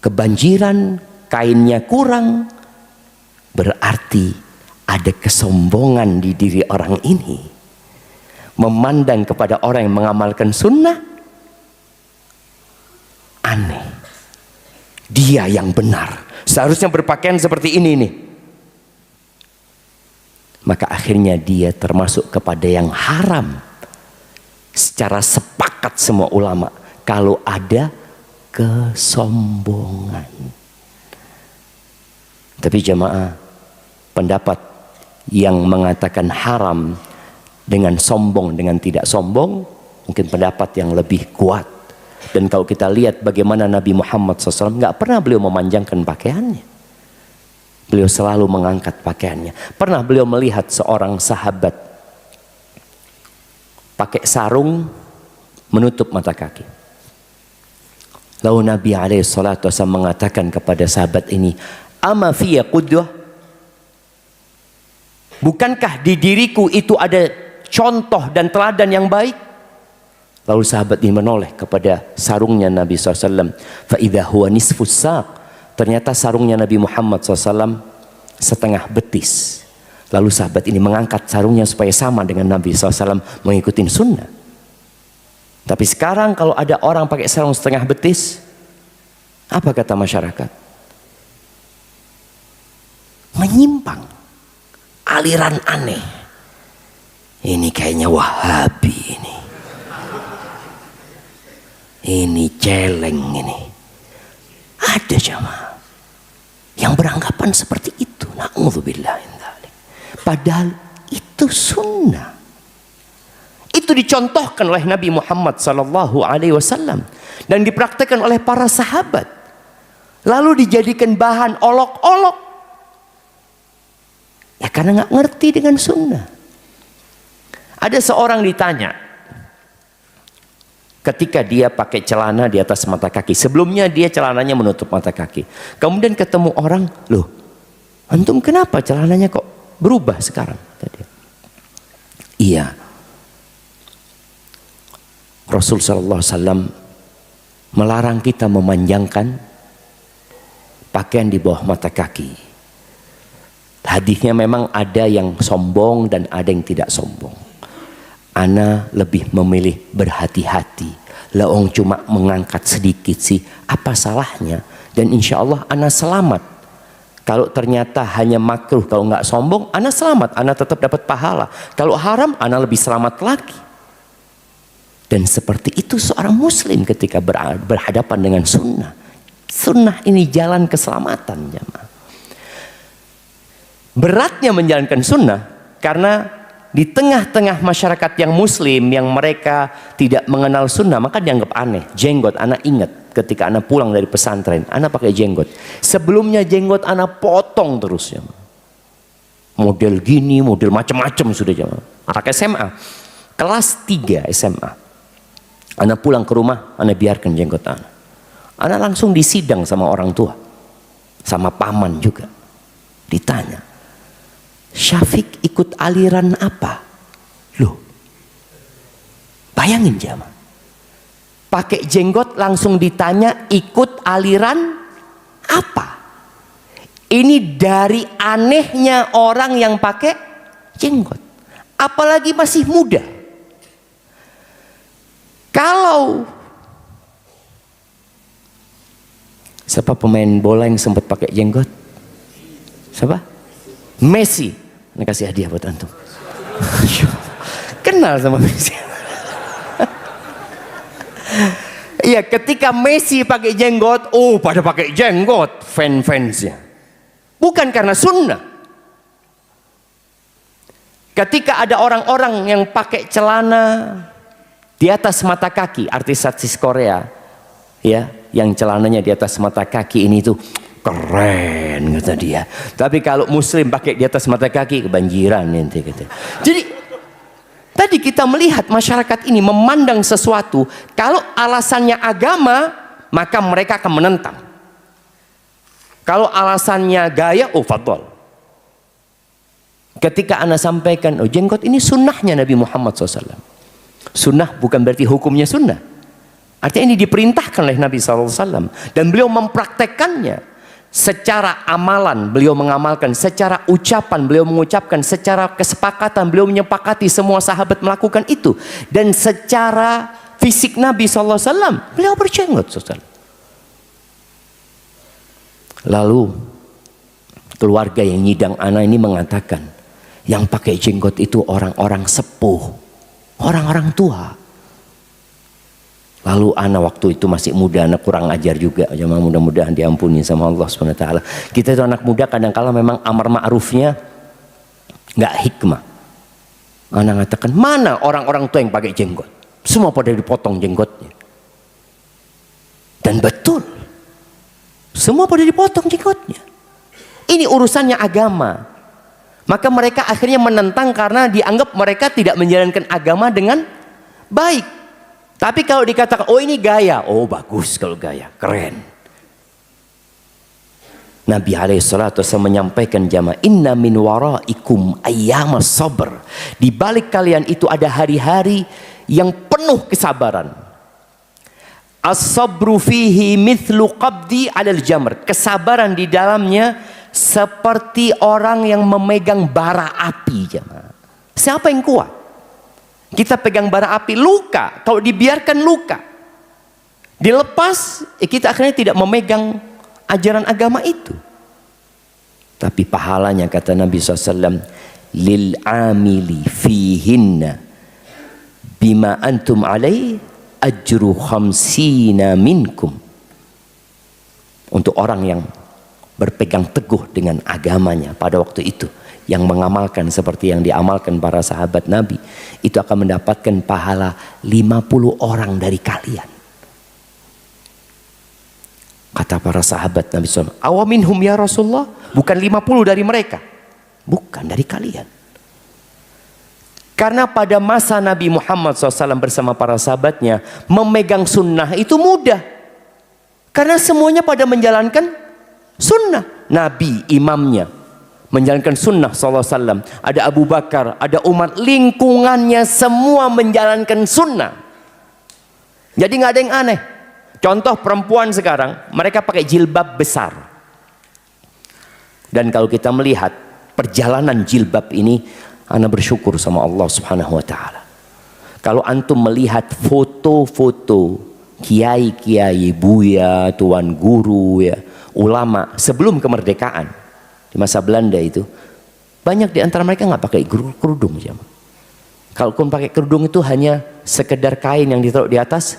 kebanjiran, kainnya kurang, berarti ada kesombongan di diri orang ini. Memandang kepada orang yang mengamalkan sunnah aneh. Dia yang benar, seharusnya berpakaian seperti ini nih. Maka akhirnya dia termasuk kepada yang haram. Secara sepakat semua ulama, kalau ada kesombongan. Tapi jemaah, pendapat yang mengatakan haram dengan sombong dengan tidak sombong, mungkin pendapat yang lebih kuat. Dan kalau kita lihat bagaimana Nabi Muhammad SAW, nggak pernah beliau memanjangkan pakaiannya. Beliau selalu mengangkat pakaiannya. Pernah beliau melihat seorang sahabat pakai sarung menutup mata kaki. Lalu Nabi SAW mengatakan kepada sahabat ini, "Ama fiyya qudwah?" Bukankah di diriku itu ada contoh dan teladan yang baik? Lalu sahabat ini menoleh kepada sarungnya Nabi SAW. Fa'idha huwa nisfus saq. Ternyata sarungnya Nabi Muhammad SAW setengah betis. Lalu sahabat ini mengangkat sarungnya supaya sama dengan Nabi SAW, mengikuti sunnah. Tapi sekarang kalau ada orang pakai sarung setengah betis, apa kata masyarakat? Menyimpang, aliran aneh. Ini kayaknya Wahabi ini. Ini celeng ini. Ada jamaah yang beranggapan seperti itu. Na'udzubillah min dzalik. Padahal itu sunnah. Itu dicontohkan oleh Nabi Muhammad SAW dan dipraktikkan oleh para sahabat. Lalu dijadikan bahan olok-olok. Ya karena nggak ngerti dengan sunnah. Ada seorang ditanya, ketika dia pakai celana di atas mata kaki. Sebelumnya dia celananya menutup mata kaki. Kemudian ketemu orang, loh, antum kenapa celananya kok berubah sekarang? Tadi. Iya. Rasul sallallahu alaihi wasallam melarang kita memanjangkan pakaian di bawah mata kaki. Hadisnya memang ada yang sombong dan ada yang tidak sombong. Ana lebih memilih berhati-hati. Laong cuma mengangkat sedikit sih, apa salahnya? Dan insya Allah ana selamat. Kalau ternyata hanya makruh, kalau nggak sombong, ana selamat. Ana tetap dapat pahala. Kalau haram, ana lebih selamat lagi. Dan seperti itu seorang muslim ketika berhadapan dengan sunnah. Sunnah ini jalan keselamatan, jemaah. Beratnya menjalankan sunnah karena di tengah-tengah masyarakat yang muslim yang mereka tidak mengenal sunnah, maka dianggap aneh. Jenggot, anak ingat ketika anak pulang dari pesantren, anak pakai jenggot. Sebelumnya jenggot anak potong terus ya. Model gini, model macam-macam sudah jemaah. Anak SMA, kelas 3 SMA. Anak pulang ke rumah, anak biarkan jenggot anak. Anak langsung disidang sama orang tua, sama paman juga. Ditanya, Syafiq ikut aliran apa? Loh, bayangin jemaah. Pakai jenggot langsung ditanya ikut aliran apa? Ini dari anehnya orang yang pakai jenggot. Apalagi masih muda. Kalau siapa pemain bola yang sempat pakai jenggot? Siapa? Messi. Ini kasih hadiah buat antum. Kenal sama Messi. Iya, ketika Messi pakai jenggot, oh pada pakai jenggot fans-fansnya. Bukan karena sunnah. Ketika ada orang-orang yang pakai celana di atas mata kaki, artis-artis Korea, ya, yang celananya di atas mata kaki ini tuh keren kata dia. Tapi kalau muslim pakai di atas mata kaki kebanjiran nanti kata. Jadi tadi kita melihat masyarakat ini memandang sesuatu, kalau alasannya agama, maka mereka akan menentang. Kalau alasannya gaya, oh fadol. Ketika Anda sampaikan, oh jenggot ini sunnahnya Nabi Muhammad SAW. Sunnah bukan berarti hukumnya sunnah. Artinya ini diperintahkan oleh Nabi SAW. Dan beliau mempraktekannya. Secara amalan beliau mengamalkan, secara ucapan beliau mengucapkan, secara kesepakatan beliau menyepakati semua sahabat melakukan itu. Dan secara fisik Nabi SAW, beliau berjenggot SAW. Lalu keluarga yang nyidang anak ini mengatakan, yang pakai jenggot itu orang-orang sepuh, orang-orang tua. Lalu anak waktu itu masih muda, anak kurang ajar juga. Jemaah mudah-mudahan diampuni sama Allah SWT. Kita itu anak muda kadang-kala memang amar ma'rufnya nggak hikmah. Anak mengatakan, mana orang-orang tua yang pakai jenggot? Semua pada dipotong jenggotnya. Dan betul, semua pada dipotong jenggotnya. Ini urusannya agama. Maka mereka akhirnya menentang karena dianggap mereka tidak menjalankan agama dengan baik. Tapi kalau dikatakan, oh ini gaya, oh bagus kalau gaya, keren. Nabi SAW menyampaikan jamaah, inna min waraikum ayyamas sabr. Di balik kalian itu ada hari-hari yang penuh kesabaran. As-sabru fihi mithlu qabdi 'alal jamr. Kesabaran di dalamnya seperti orang yang memegang bara api, jemaah. Siapa yang kuat? Kita pegang bara api, luka. Kalau dibiarkan luka, dilepas, kita akhirnya tidak memegang ajaran agama itu. Tapi pahalanya kata Nabi SAW, lil amili fihinna bima antum alaih ajru khamsina minkum. Untuk orang yang berpegang teguh dengan agamanya pada waktu itu, yang mengamalkan seperti yang diamalkan para sahabat Nabi, itu akan mendapatkan pahala 50 orang dari kalian. Kata para sahabat Nabi SAW, awaminhum ya Rasulullah, bukan 50 dari mereka, bukan dari kalian. Karena pada masa Nabi Muhammad SAW bersama para sahabatnya, memegang sunnah itu mudah. Karena semuanya pada menjalankan sunnah. Nabi imamnya menjalankan sunnah SAW. Ada Abu Bakar, ada Umar, lingkungannya semua menjalankan sunnah. Jadi nggak ada yang aneh. Contoh perempuan sekarang, mereka pakai jilbab besar. Dan kalau kita melihat perjalanan jilbab ini, ana bersyukur sama Allah Subhanahu wa taala. Kalau antum melihat foto-foto kiai-kiai, buya, tuan guru ya, ulama sebelum kemerdekaan di masa Belanda itu, banyak di antara mereka nggak pakai kerudung. Kalaupun pakai kerudung itu hanya sekedar kain yang ditaruh di atas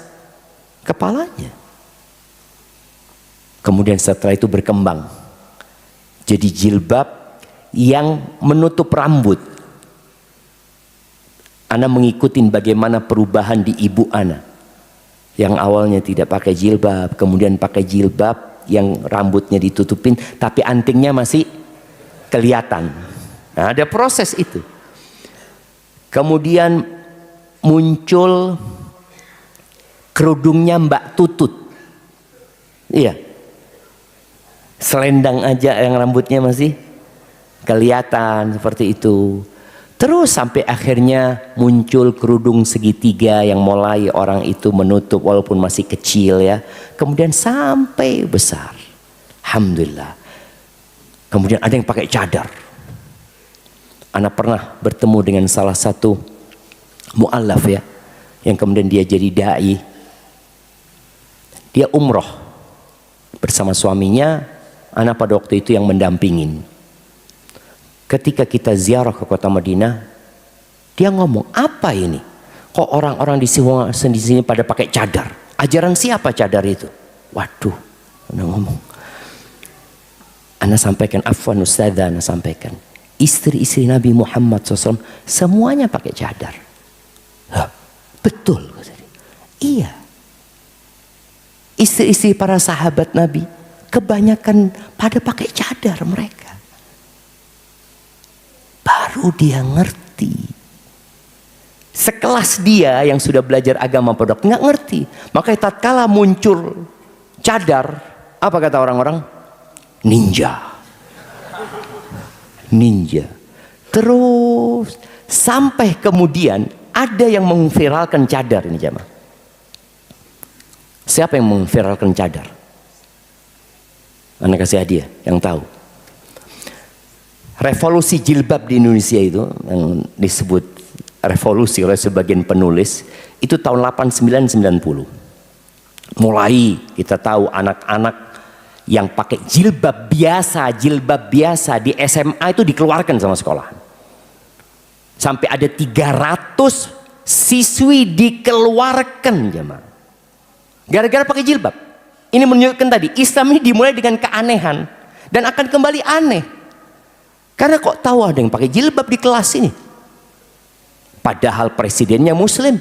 kepalanya. Kemudian setelah itu berkembang jadi jilbab yang menutup rambut. Ana mengikuti bagaimana perubahan di ibu ana. Yang awalnya tidak pakai jilbab, kemudian pakai jilbab yang rambutnya ditutupin, tapi antingnya masih kelihatan. Nah, ada proses itu. Kemudian muncul kerudungnya Mbak Tutut. Iya. Selendang aja yang rambutnya masih kelihatan seperti itu. Terus sampai akhirnya muncul kerudung segitiga yang mulai orang itu menutup walaupun masih kecil ya. Kemudian sampai besar. Alhamdulillah. Kemudian ada yang pakai cadar. Ana pernah bertemu dengan salah satu mu'allaf ya. Yang kemudian dia jadi da'i. Dia umroh bersama suaminya. Ana pada waktu itu yang mendampingin. Ketika kita ziarah ke kota Madinah, dia ngomong, apa ini? Kok orang-orang di sini pada pakai cadar? Ajaran siapa cadar itu? Waduh, Ana ngomong. Ana sampaikan, afwan ustadzah, Ana sampaikan. Istri-istri Nabi Muhammad SAW semuanya pakai cadar. Hah, betul. Iya. Istri-istri para sahabat Nabi kebanyakan pada pakai cadar mereka. Baru dia ngerti. Sekelas dia yang sudah belajar agama pada nggak ngerti. Makanya tatkala muncul cadar, apa kata orang-orang? Ninja. Ninja. Terus sampai kemudian ada yang memviralkan cadar ini jamaah. Siapa yang memviralkan cadar? Anda kasih hadiah yang tahu. Revolusi jilbab di Indonesia itu yang disebut revolusi oleh sebagian penulis itu tahun 89-90. Mulai kita tahu anak-anak yang pakai jilbab biasa di SMA itu dikeluarkan sama sekolah. Sampai ada 300 siswi dikeluarkan jemaah. Gara-gara pakai jilbab. Ini menunjukkan tadi Islam ini dimulai dengan keanehan dan akan kembali aneh. Karena kok tahu ada yang pakai jilbab di kelas ini? Padahal presidennya muslim.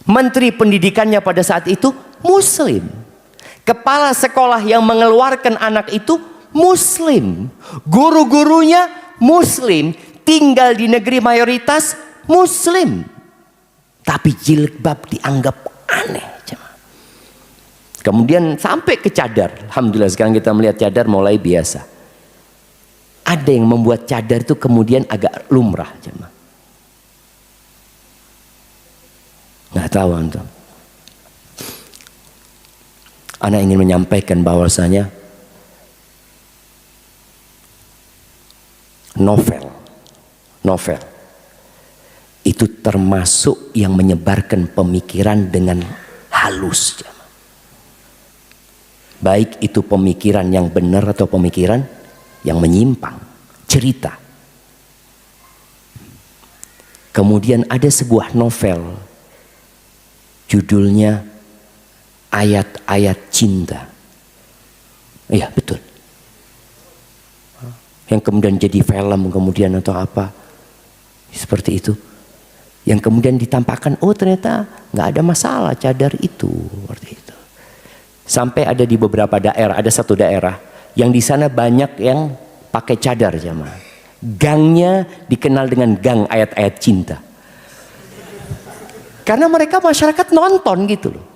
Menteri pendidikannya pada saat itu muslim. Kepala sekolah yang mengeluarkan anak itu muslim. Guru-gurunya muslim. Tinggal di negeri mayoritas muslim. Tapi jilbab dianggap aneh. Kemudian sampai ke cadar. Alhamdulillah sekarang kita melihat cadar mulai biasa. Ada yang membuat cadar itu kemudian agak lumrah jemaah. Nggak tahu antum. Ana ingin menyampaikan bahwasanya novel itu termasuk yang menyebarkan pemikiran dengan halus jemaah. Baik itu pemikiran yang benar atau pemikiran yang menyimpang, cerita. Kemudian ada sebuah novel, judulnya Ayat-Ayat Cinta. Iya betul. Yang kemudian jadi film kemudian atau apa, seperti itu. Yang kemudian ditampakkan, oh ternyata nggak ada masalah cadar itu, seperti itu. Sampai ada di beberapa daerah, ada satu daerah yang di sana banyak yang pakai cadar jamaah. Gangnya dikenal dengan gang ayat-ayat cinta. Karena mereka masyarakat nonton gitu loh.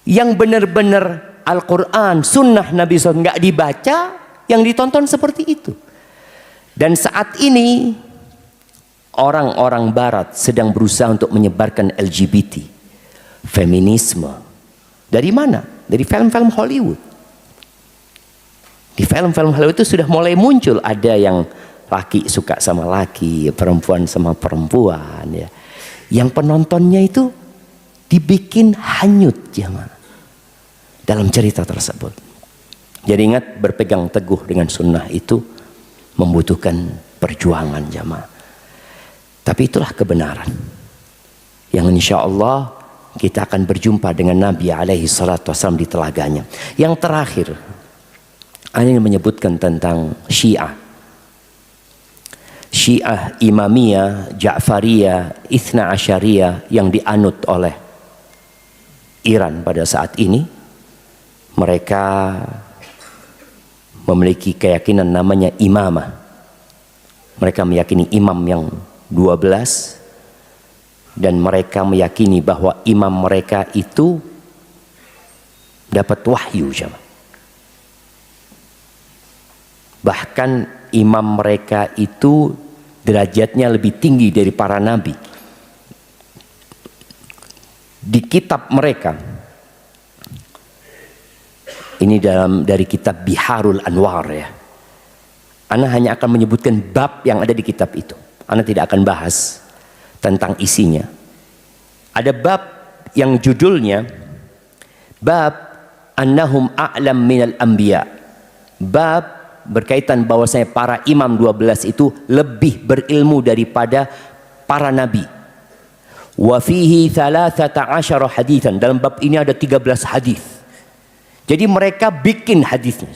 Yang benar-benar Al-Quran, Sunnah Nabi SAW nggak dibaca, yang ditonton seperti itu. Dan saat ini orang-orang Barat sedang berusaha untuk menyebarkan LGBT, feminisme. Dari mana? Dari film-film Hollywood. Di film-film Hollywood itu sudah mulai muncul, ada yang laki suka sama laki, perempuan sama perempuan ya. Yang penontonnya itu dibikin hanyut jemaah dalam cerita tersebut. Jadi ingat, berpegang teguh dengan sunnah itu membutuhkan perjuangan jemaah. Tapi itulah kebenaran yang insya Allah kita akan berjumpa dengan Nabi alaihi salatu wassalam di telaganya. Yang terakhir, Ana ingin menyebutkan tentang Syiah. Syiah, Imamiyah, Ja'fariyah, Ithna Asyariyah yang dianut oleh Iran pada saat ini, mereka memiliki keyakinan namanya imamah. Mereka meyakini imam yang 12, dan mereka meyakini bahwa imam mereka itu dapat wahyu. Bahkan imam mereka itu derajatnya lebih tinggi dari para nabi. Di kitab mereka, ini dari kitab Biharul Anwar ya, Ana hanya akan menyebutkan bab yang ada di kitab itu. Ana tidak akan bahas tentang isinya. Ada bab yang judulnya bab annahum a'lam minal anbiya. Bab berkaitan bahwasanya para imam 12 itu lebih berilmu daripada para nabi. Wa fihi 13 haditsan. Dalam bab ini ada 13 hadis. Jadi mereka bikin hadisnya.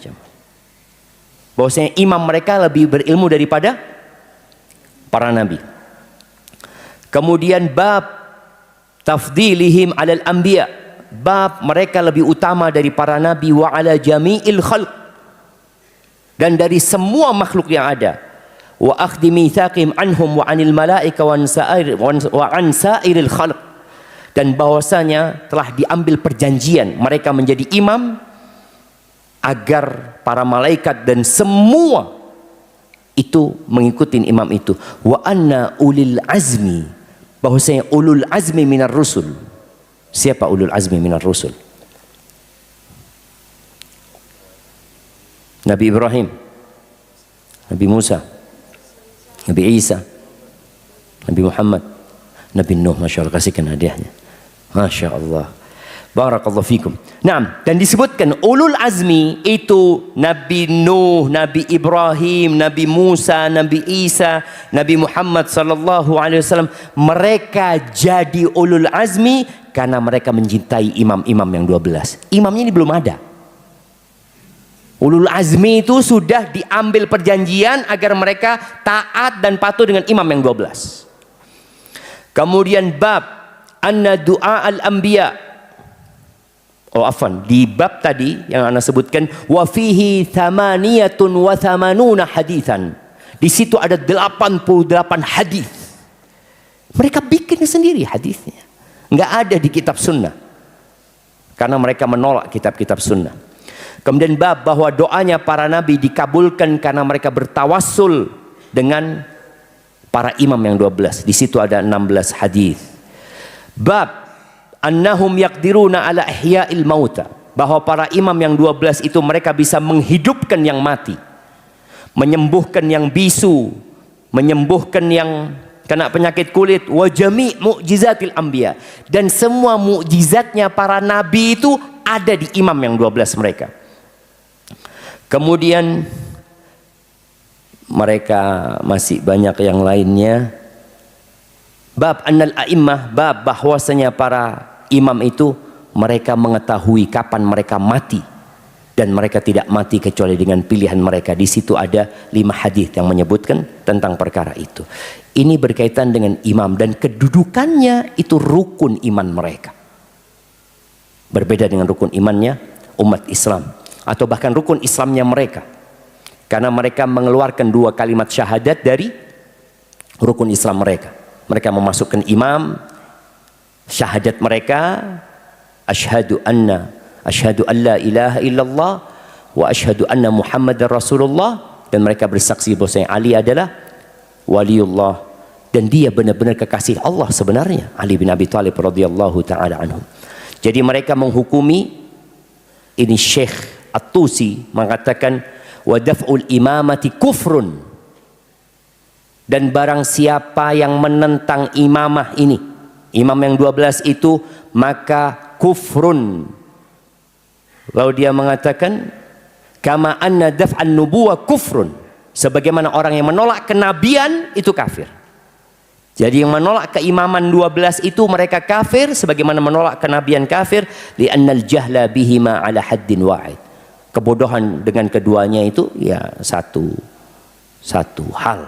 Bahwasanya imam mereka lebih berilmu daripada para nabi. Kemudian bab tafdilihim 'alal anbiya. Bab mereka lebih utama dari para nabi wa 'ala jami'il khalq. Dan dari semua makhluk yang ada. Wa akhdhi mitsaqihim anhum wa 'anil malaika wa an sa'iril khalq. Dan bahwasanya telah diambil perjanjian mereka menjadi imam agar para malaikat dan semua itu mengikuti imam itu. Wa anna ulil azmi, bahwasanya ulul azmi minar rusul. Siapa ulul azmi minar rusul? Nabi Ibrahim, Nabi Musa, Nabi Isa, Nabi Muhammad, Nabi Nuh. Masya Allah, kasihkan hadiahnya. Masya Allah, barakallahu fikum. Nah, dan disebutkan ulul azmi itu Nabi Nuh, Nabi Ibrahim, Nabi Musa, Nabi Isa, Nabi Muhammad sallallahu alaihi wasallam. Mereka jadi ulul azmi karena mereka mencintai imam-imam yang 12. Imamnya ini belum ada. Ulul azmi itu sudah diambil perjanjian agar mereka taat dan patuh dengan imam yang 12. Kemudian bab anna du'a al-anbiya. Oh afwan, di bab tadi yang ana sebutkan wa fihi 88 haditsan. Di situ ada 88 hadis. Mereka bikin sendiri hadisnya. Enggak ada di kitab sunnah. Karena mereka menolak kitab-kitab sunnah. Kemudian bab bahwa doanya para nabi dikabulkan karena mereka bertawassul dengan para imam yang 12. Di situ ada 16 hadis. Bab annahum yaqdiruna ala ihya'il mauta, bahwa para imam yang 12 itu mereka bisa menghidupkan yang mati, menyembuhkan yang bisu, menyembuhkan yang kena penyakit kulit, wa jami' mu'jizatil anbiya, dan semua mukjizatnya para nabi itu ada di imam yang 12 mereka. Kemudian mereka masih banyak yang lainnya. Bab annal a'immah, bab bahwasanya para imam itu mereka mengetahui kapan mereka mati dan mereka tidak mati kecuali dengan pilihan mereka. Di situ ada 5 hadis yang menyebutkan tentang perkara itu. Ini berkaitan dengan imam dan kedudukannya itu rukun iman mereka. Berbeda dengan rukun imannya umat Islam atau bahkan rukun Islamnya mereka. Karena mereka mengeluarkan 2 kalimat syahadat dari rukun Islam mereka. Mereka memasukkan imam, syahadat mereka, asyhadu an la ilaha illallah wa asyhadu anna Muhammadar Rasulullah, dan mereka bersaksi bahwa Ali adalah waliullah dan dia benar-benar kekasih Allah sebenarnya, Ali bin Abi Thalib radhiyallahu taala anhu. Jadi mereka menghukumi ini. Syekh At-Tusi mengatakan wa daf'ul imamati kufrun, dan barang siapa yang menentang imamah ini, imam yang 12 itu, maka kufrun. Lalu dia mengatakan kama anna daf'an nubuwah kufrun, sebagaimana orang yang menolak kenabian itu kafir. Jadi yang menolak keimaman 12 itu mereka kafir, sebagaimana menolak kenabian kafir. Li'annal jahla bihima ala haddin wahid. Kebodohan dengan keduanya itu ya satu hal.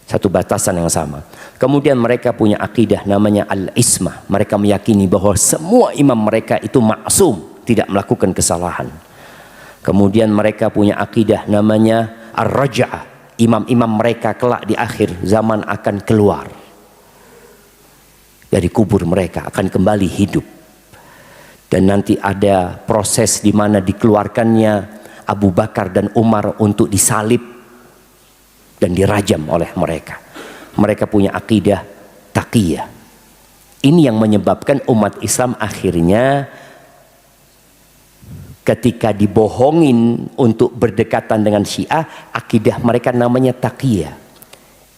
Satu batasan yang sama. Kemudian mereka punya akidah namanya al-ismah. Mereka meyakini bahwa semua imam mereka itu maksum, tidak melakukan kesalahan. Kemudian mereka punya akidah namanya ar-raja'ah. Imam-imam mereka kelak di akhir zaman akan keluar dari kubur mereka, akan kembali hidup. Dan nanti ada proses di mana dikeluarkannya Abu Bakar dan Umar untuk disalib dan dirajam oleh mereka. Mereka punya akidah taqiyah. Ini yang menyebabkan umat Islam akhirnya ketika dibohongin untuk berdekatan dengan Syiah, akidah mereka namanya taqiyah.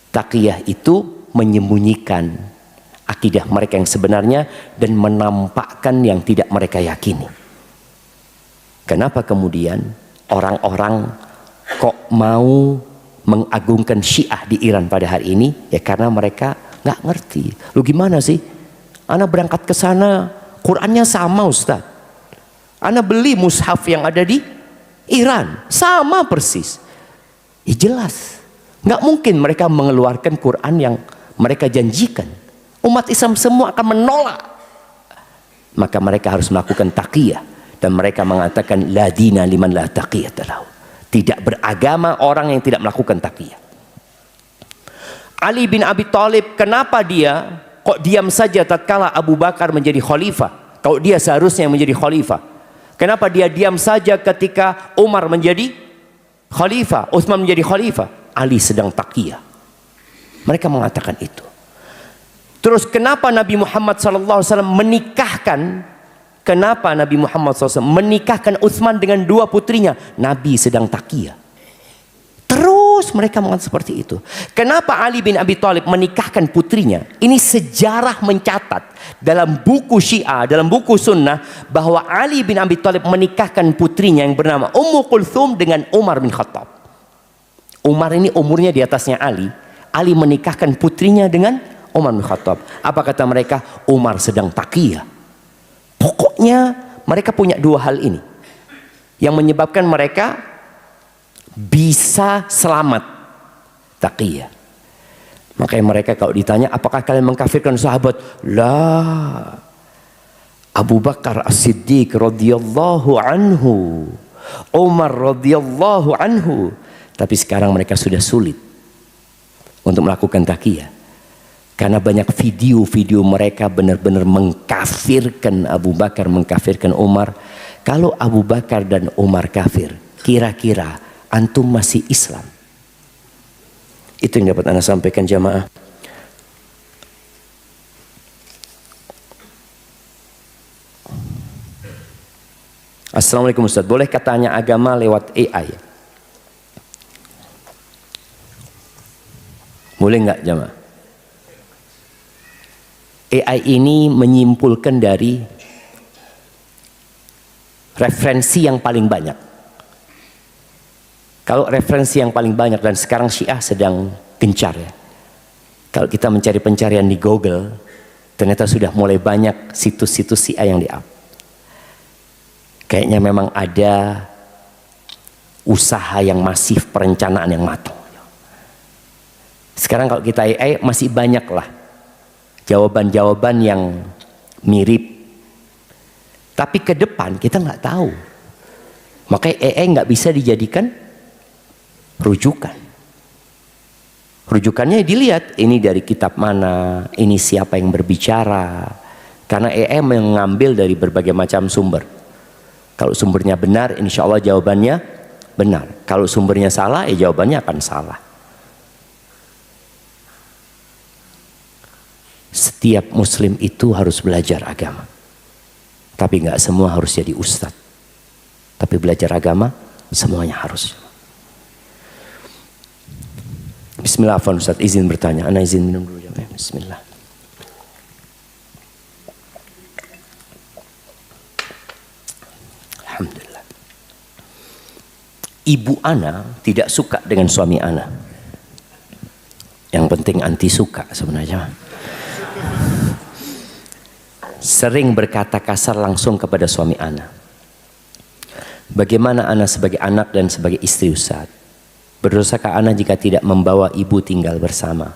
Taqiyah itu menyembunyikan akidah mereka yang sebenarnya dan menampakkan yang tidak mereka yakini. Kenapa kemudian orang-orang kok mau mengagungkan Syiah di Iran pada hari ini? Ya karena mereka nggak ngerti. Lu gimana sih? Ana berangkat ke sana, Qurannya sama Ustaz. Ana beli mushaf yang ada di Iran, sama persis. Ya jelas, nggak mungkin mereka mengeluarkan Quran yang mereka janjikan. Umat Islam semua akan menolak. Maka mereka harus melakukan taqiyah, dan mereka mengatakan la dina liman la taqiyata lahu. Tidak beragama orang yang tidak melakukan taqiyah. Ali bin Abi Thalib, kenapa dia kok diam saja tatkala Abu Bakar menjadi khalifah? Kalau dia seharusnya menjadi khalifah. Kenapa dia diam saja ketika Umar menjadi khalifah, Utsman menjadi khalifah? Ali sedang taqiyah. Mereka mengatakan itu. Terus kenapa Nabi Muhammad SAW menikahkan? Kenapa Nabi Muhammad SAW menikahkan Utsman dengan dua putrinya? Nabi sedang taqiyah. Terus mereka mengatakan seperti itu. Kenapa Ali bin Abi Thalib menikahkan putrinya? Ini sejarah mencatat dalam buku Syiah, dalam buku Sunnah, bahwa Ali bin Abi Thalib menikahkan putrinya yang bernama Ummu Kulthum dengan Umar bin Khattab. Umar ini umurnya di atasnya Ali. Ali menikahkan putrinya dengan Umar bin Khattab. Apa kata mereka? Umar sedang taqiyah. Pokoknya mereka punya dua hal ini yang menyebabkan mereka bisa selamat, taqiyah. Makanya mereka kalau ditanya, apakah kalian mengkafirkan sahabat? Lah, Abu Bakar As-Siddiq radhiyallahu anhu, Umar radhiyallahu anhu. Tapi sekarang mereka sudah sulit untuk melakukan taqiyah. Karena banyak video-video mereka benar-benar mengkafirkan Abu Bakar, mengkafirkan Umar. Kalau Abu Bakar dan Umar kafir, kira-kira antum masih Islam? Itu yang dapat Anda sampaikan jamaah. Assalamualaikum Ustaz, boleh katanya agama lewat AI? Boleh nggak jamaah? AI ini menyimpulkan dari referensi yang paling banyak. Kalau referensi yang paling banyak, dan sekarang Syiah sedang gencar ya. Kalau kita mencari pencarian di Google, ternyata sudah mulai banyak situs-situs Syiah yang di-up. Kayaknya memang ada usaha yang masif, perencanaan yang matang. Sekarang kalau kita AI masih banyak lah jawaban-jawaban yang mirip, tapi ke depan kita nggak tahu. Makanya AI nggak bisa dijadikan rujukan. Rujukannya dilihat ini dari kitab mana, ini siapa yang berbicara. Karena AI mengambil dari berbagai macam sumber. Kalau sumbernya benar, insya Allah jawabannya benar. Kalau sumbernya salah, jawabannya akan salah. Setiap muslim itu harus belajar agama. Tapi nggak semua harus jadi ustadz. Tapi belajar agama semuanya harus. Bismillah, Ustaz izin bertanya. Ana izin minum dulu ya. Bismillah. Alhamdulillah. Ibu Ana tidak suka dengan suami Ana. Yang penting anti suka sebenarnya. Sering berkata kasar langsung kepada suami Ana. Bagaimana Ana sebagai anak dan sebagai istri Ustaz? Berdosakah anak jika tidak membawa ibu tinggal bersama?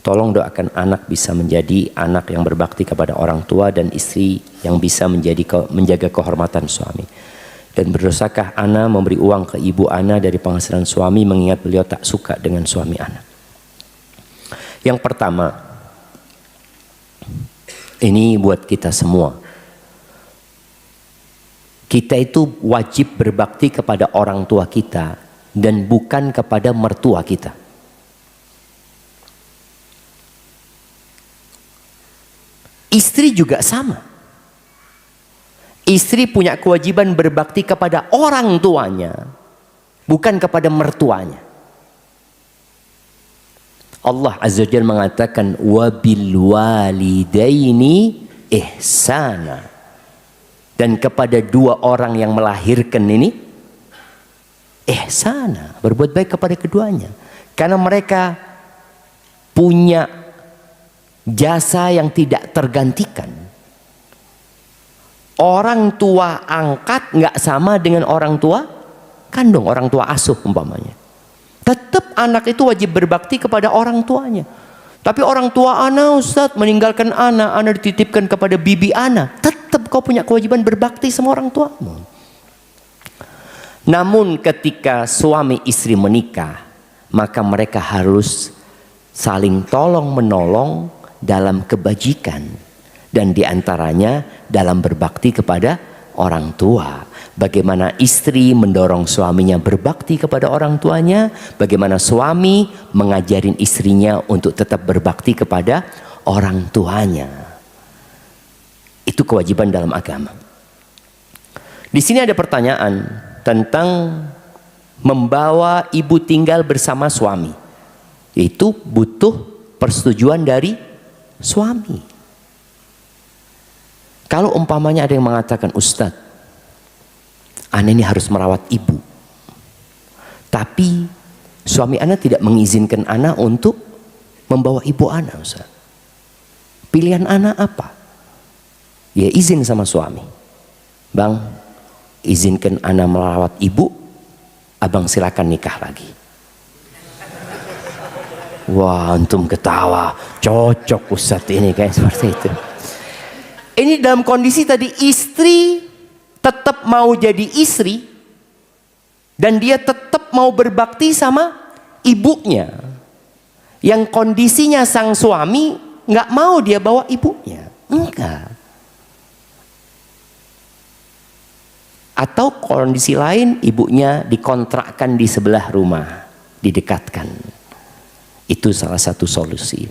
Tolong doakan anak bisa menjadi anak yang berbakti kepada orang tua dan istri yang bisa menjaga kehormatan suami. Dan berdosakah anak memberi uang ke ibu anak dari penghasilan suami mengingat beliau tak suka dengan suami anak? Yang pertama, ini buat kita semua. Kita itu wajib berbakti kepada orang tua kita dan bukan kepada mertua kita. Istri juga sama. Istri punya kewajiban berbakti kepada orang tuanya, bukan kepada mertuanya. Allah Azza wa Jalla mengatakan wabil walidaini ihsana, dan kepada dua orang yang melahirkan ini ihsana, berbuat baik kepada keduanya, karena mereka punya jasa yang tidak tergantikan. Orang tua angkat nggak sama dengan orang tua kandung, orang tua asuh umpamanya. Tetap anak itu wajib berbakti kepada orang tuanya. Tapi orang tua anak, Ustaz, meninggalkan anak dititipkan kepada bibi anak. Tetap kau punya kewajiban berbakti sama orang tuamu. Namun ketika suami istri menikah, maka mereka harus saling tolong menolong dalam kebajikan, dan diantaranya dalam berbakti kepada orang tua. Bagaimana istri mendorong suaminya berbakti kepada orang tuanya, bagaimana suami mengajarin istrinya untuk tetap berbakti kepada orang tuanya. Itu kewajiban dalam agama. Di sini ada pertanyaan tentang membawa ibu tinggal bersama suami. Itu butuh persetujuan dari suami. Kalau umpamanya ada yang mengatakan, Ustadz, ana ini harus merawat ibu, tapi suami ana tidak mengizinkan ana untuk membawa ibu ana, Ustadz. Pilihan ana apa? Ya izin sama suami. Bang, izinkan ana merawat ibu, abang silakan nikah lagi. Wah, antum ketawa, cocok Ustadz ini kayak seperti itu. Ini dalam kondisi tadi istri tetap mau jadi istri dan dia tetap mau berbakti sama ibunya. Yang kondisinya sang suami nggak mau dia bawa ibunya, enggak. Atau kondisi lain, ibunya dikontrakkan di sebelah rumah, didekatkan. Itu salah satu solusi.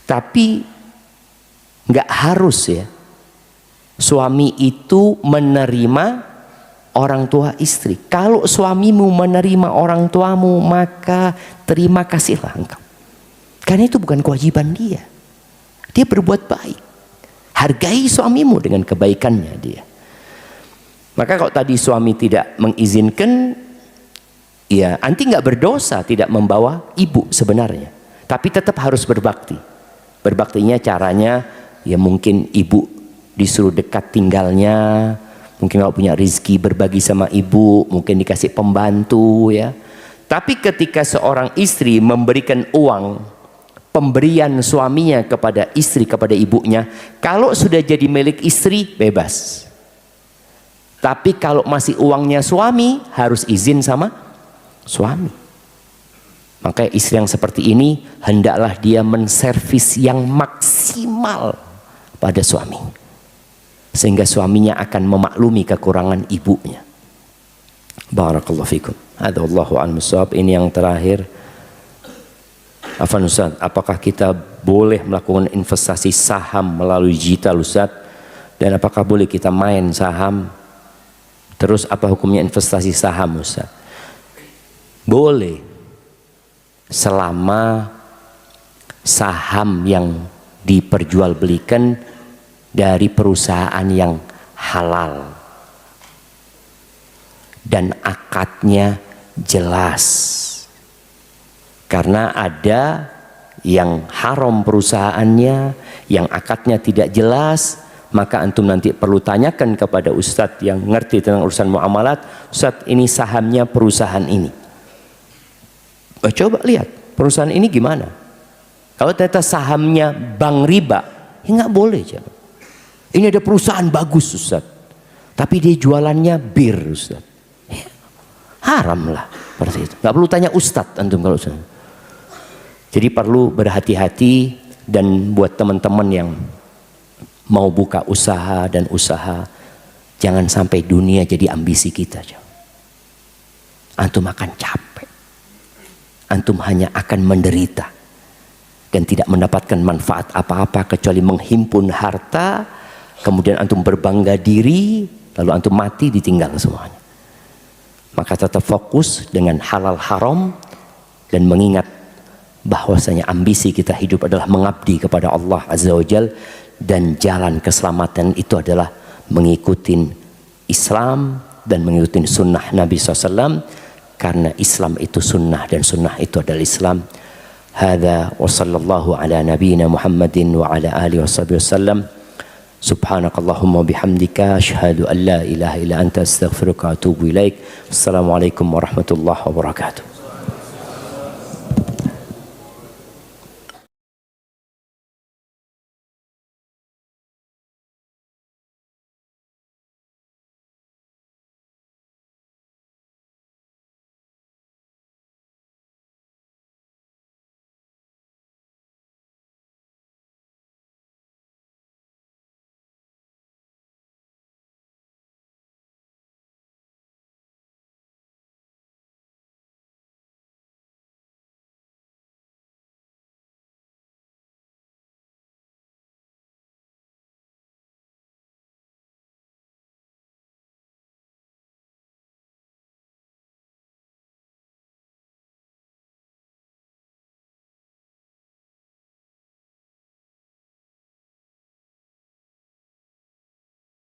Tapi nggak harus ya suami itu menerima orang tua istri. Kalau suamimu menerima orang tuamu, maka terima kasihlah engkau. Karena itu bukan kewajiban dia. Dia berbuat baik. Hargai suamimu dengan kebaikannya dia. Maka kalau tadi suami tidak mengizinkan, ya, anti nggak berdosa tidak membawa ibu sebenarnya, tapi tetap harus berbakti. Berbaktinya caranya, ya mungkin ibu disuruh dekat tinggalnya, mungkin kalau punya rezeki berbagi sama ibu, mungkin dikasih pembantu ya. Tapi ketika seorang istri memberikan uang pemberian suaminya kepada istri, kepada ibunya, kalau sudah jadi milik istri bebas. Tapi kalau masih uangnya suami, harus izin sama suami. Maka istri yang seperti ini hendaklah dia menservis yang maksimal pada suami, sehingga suaminya akan memaklumi kekurangan ibunya. Barakallahu fikum. Hadza wallahu a'lam bissawab. Ini yang terakhir. Afwan Ustaz, apakah kita boleh melakukan investasi saham melalui digital Ustaz? Dan apakah boleh kita main saham? Terus apa hukumnya investasi saham Ustaz? Boleh, selama saham yang diperjualbelikan dari perusahaan yang halal dan akadnya jelas. Karena ada yang haram perusahaannya, yang akadnya tidak jelas, maka antum nanti perlu tanyakan kepada ustadz yang ngerti tentang urusan muamalat, ustadz ini sahamnya perusahaan ini, coba lihat perusahaan ini gimana. Kalau ternyata sahamnya bank riba, ya nggak boleh. Ini ada perusahaan bagus ustadz, tapi dia jualannya bir ustadz, ya, haram lah seperti itu. Nggak perlu tanya ustadz antum kalau ustadz. Jadi perlu berhati-hati. Dan buat teman-teman yang mau buka usaha dan usaha, jangan sampai dunia jadi ambisi kita. Antum akan capek, antum hanya akan menderita dan tidak mendapatkan manfaat apa-apa kecuali menghimpun harta, kemudian antum berbangga diri, lalu antum mati ditinggal semuanya. Maka tetap fokus dengan halal haram dan mengingat bahwasanya ambisi kita hidup adalah mengabdi kepada Allah Azza wa Jal, dan jalan keselamatan itu adalah mengikuti Islam dan mengikuti sunnah Nabi SAW, karena Islam itu sunnah dan sunnah itu adalah Islam. Hadza wa sallallahu ala nabiyyina Muhammadin wa ala alihi wasallam. Subhanakallahumma bihamdika asyhadu an la ilaha illa anta astaghfiruka wa atubu ilaik. Assalamualaikum warahmatullahi wabarakatuh.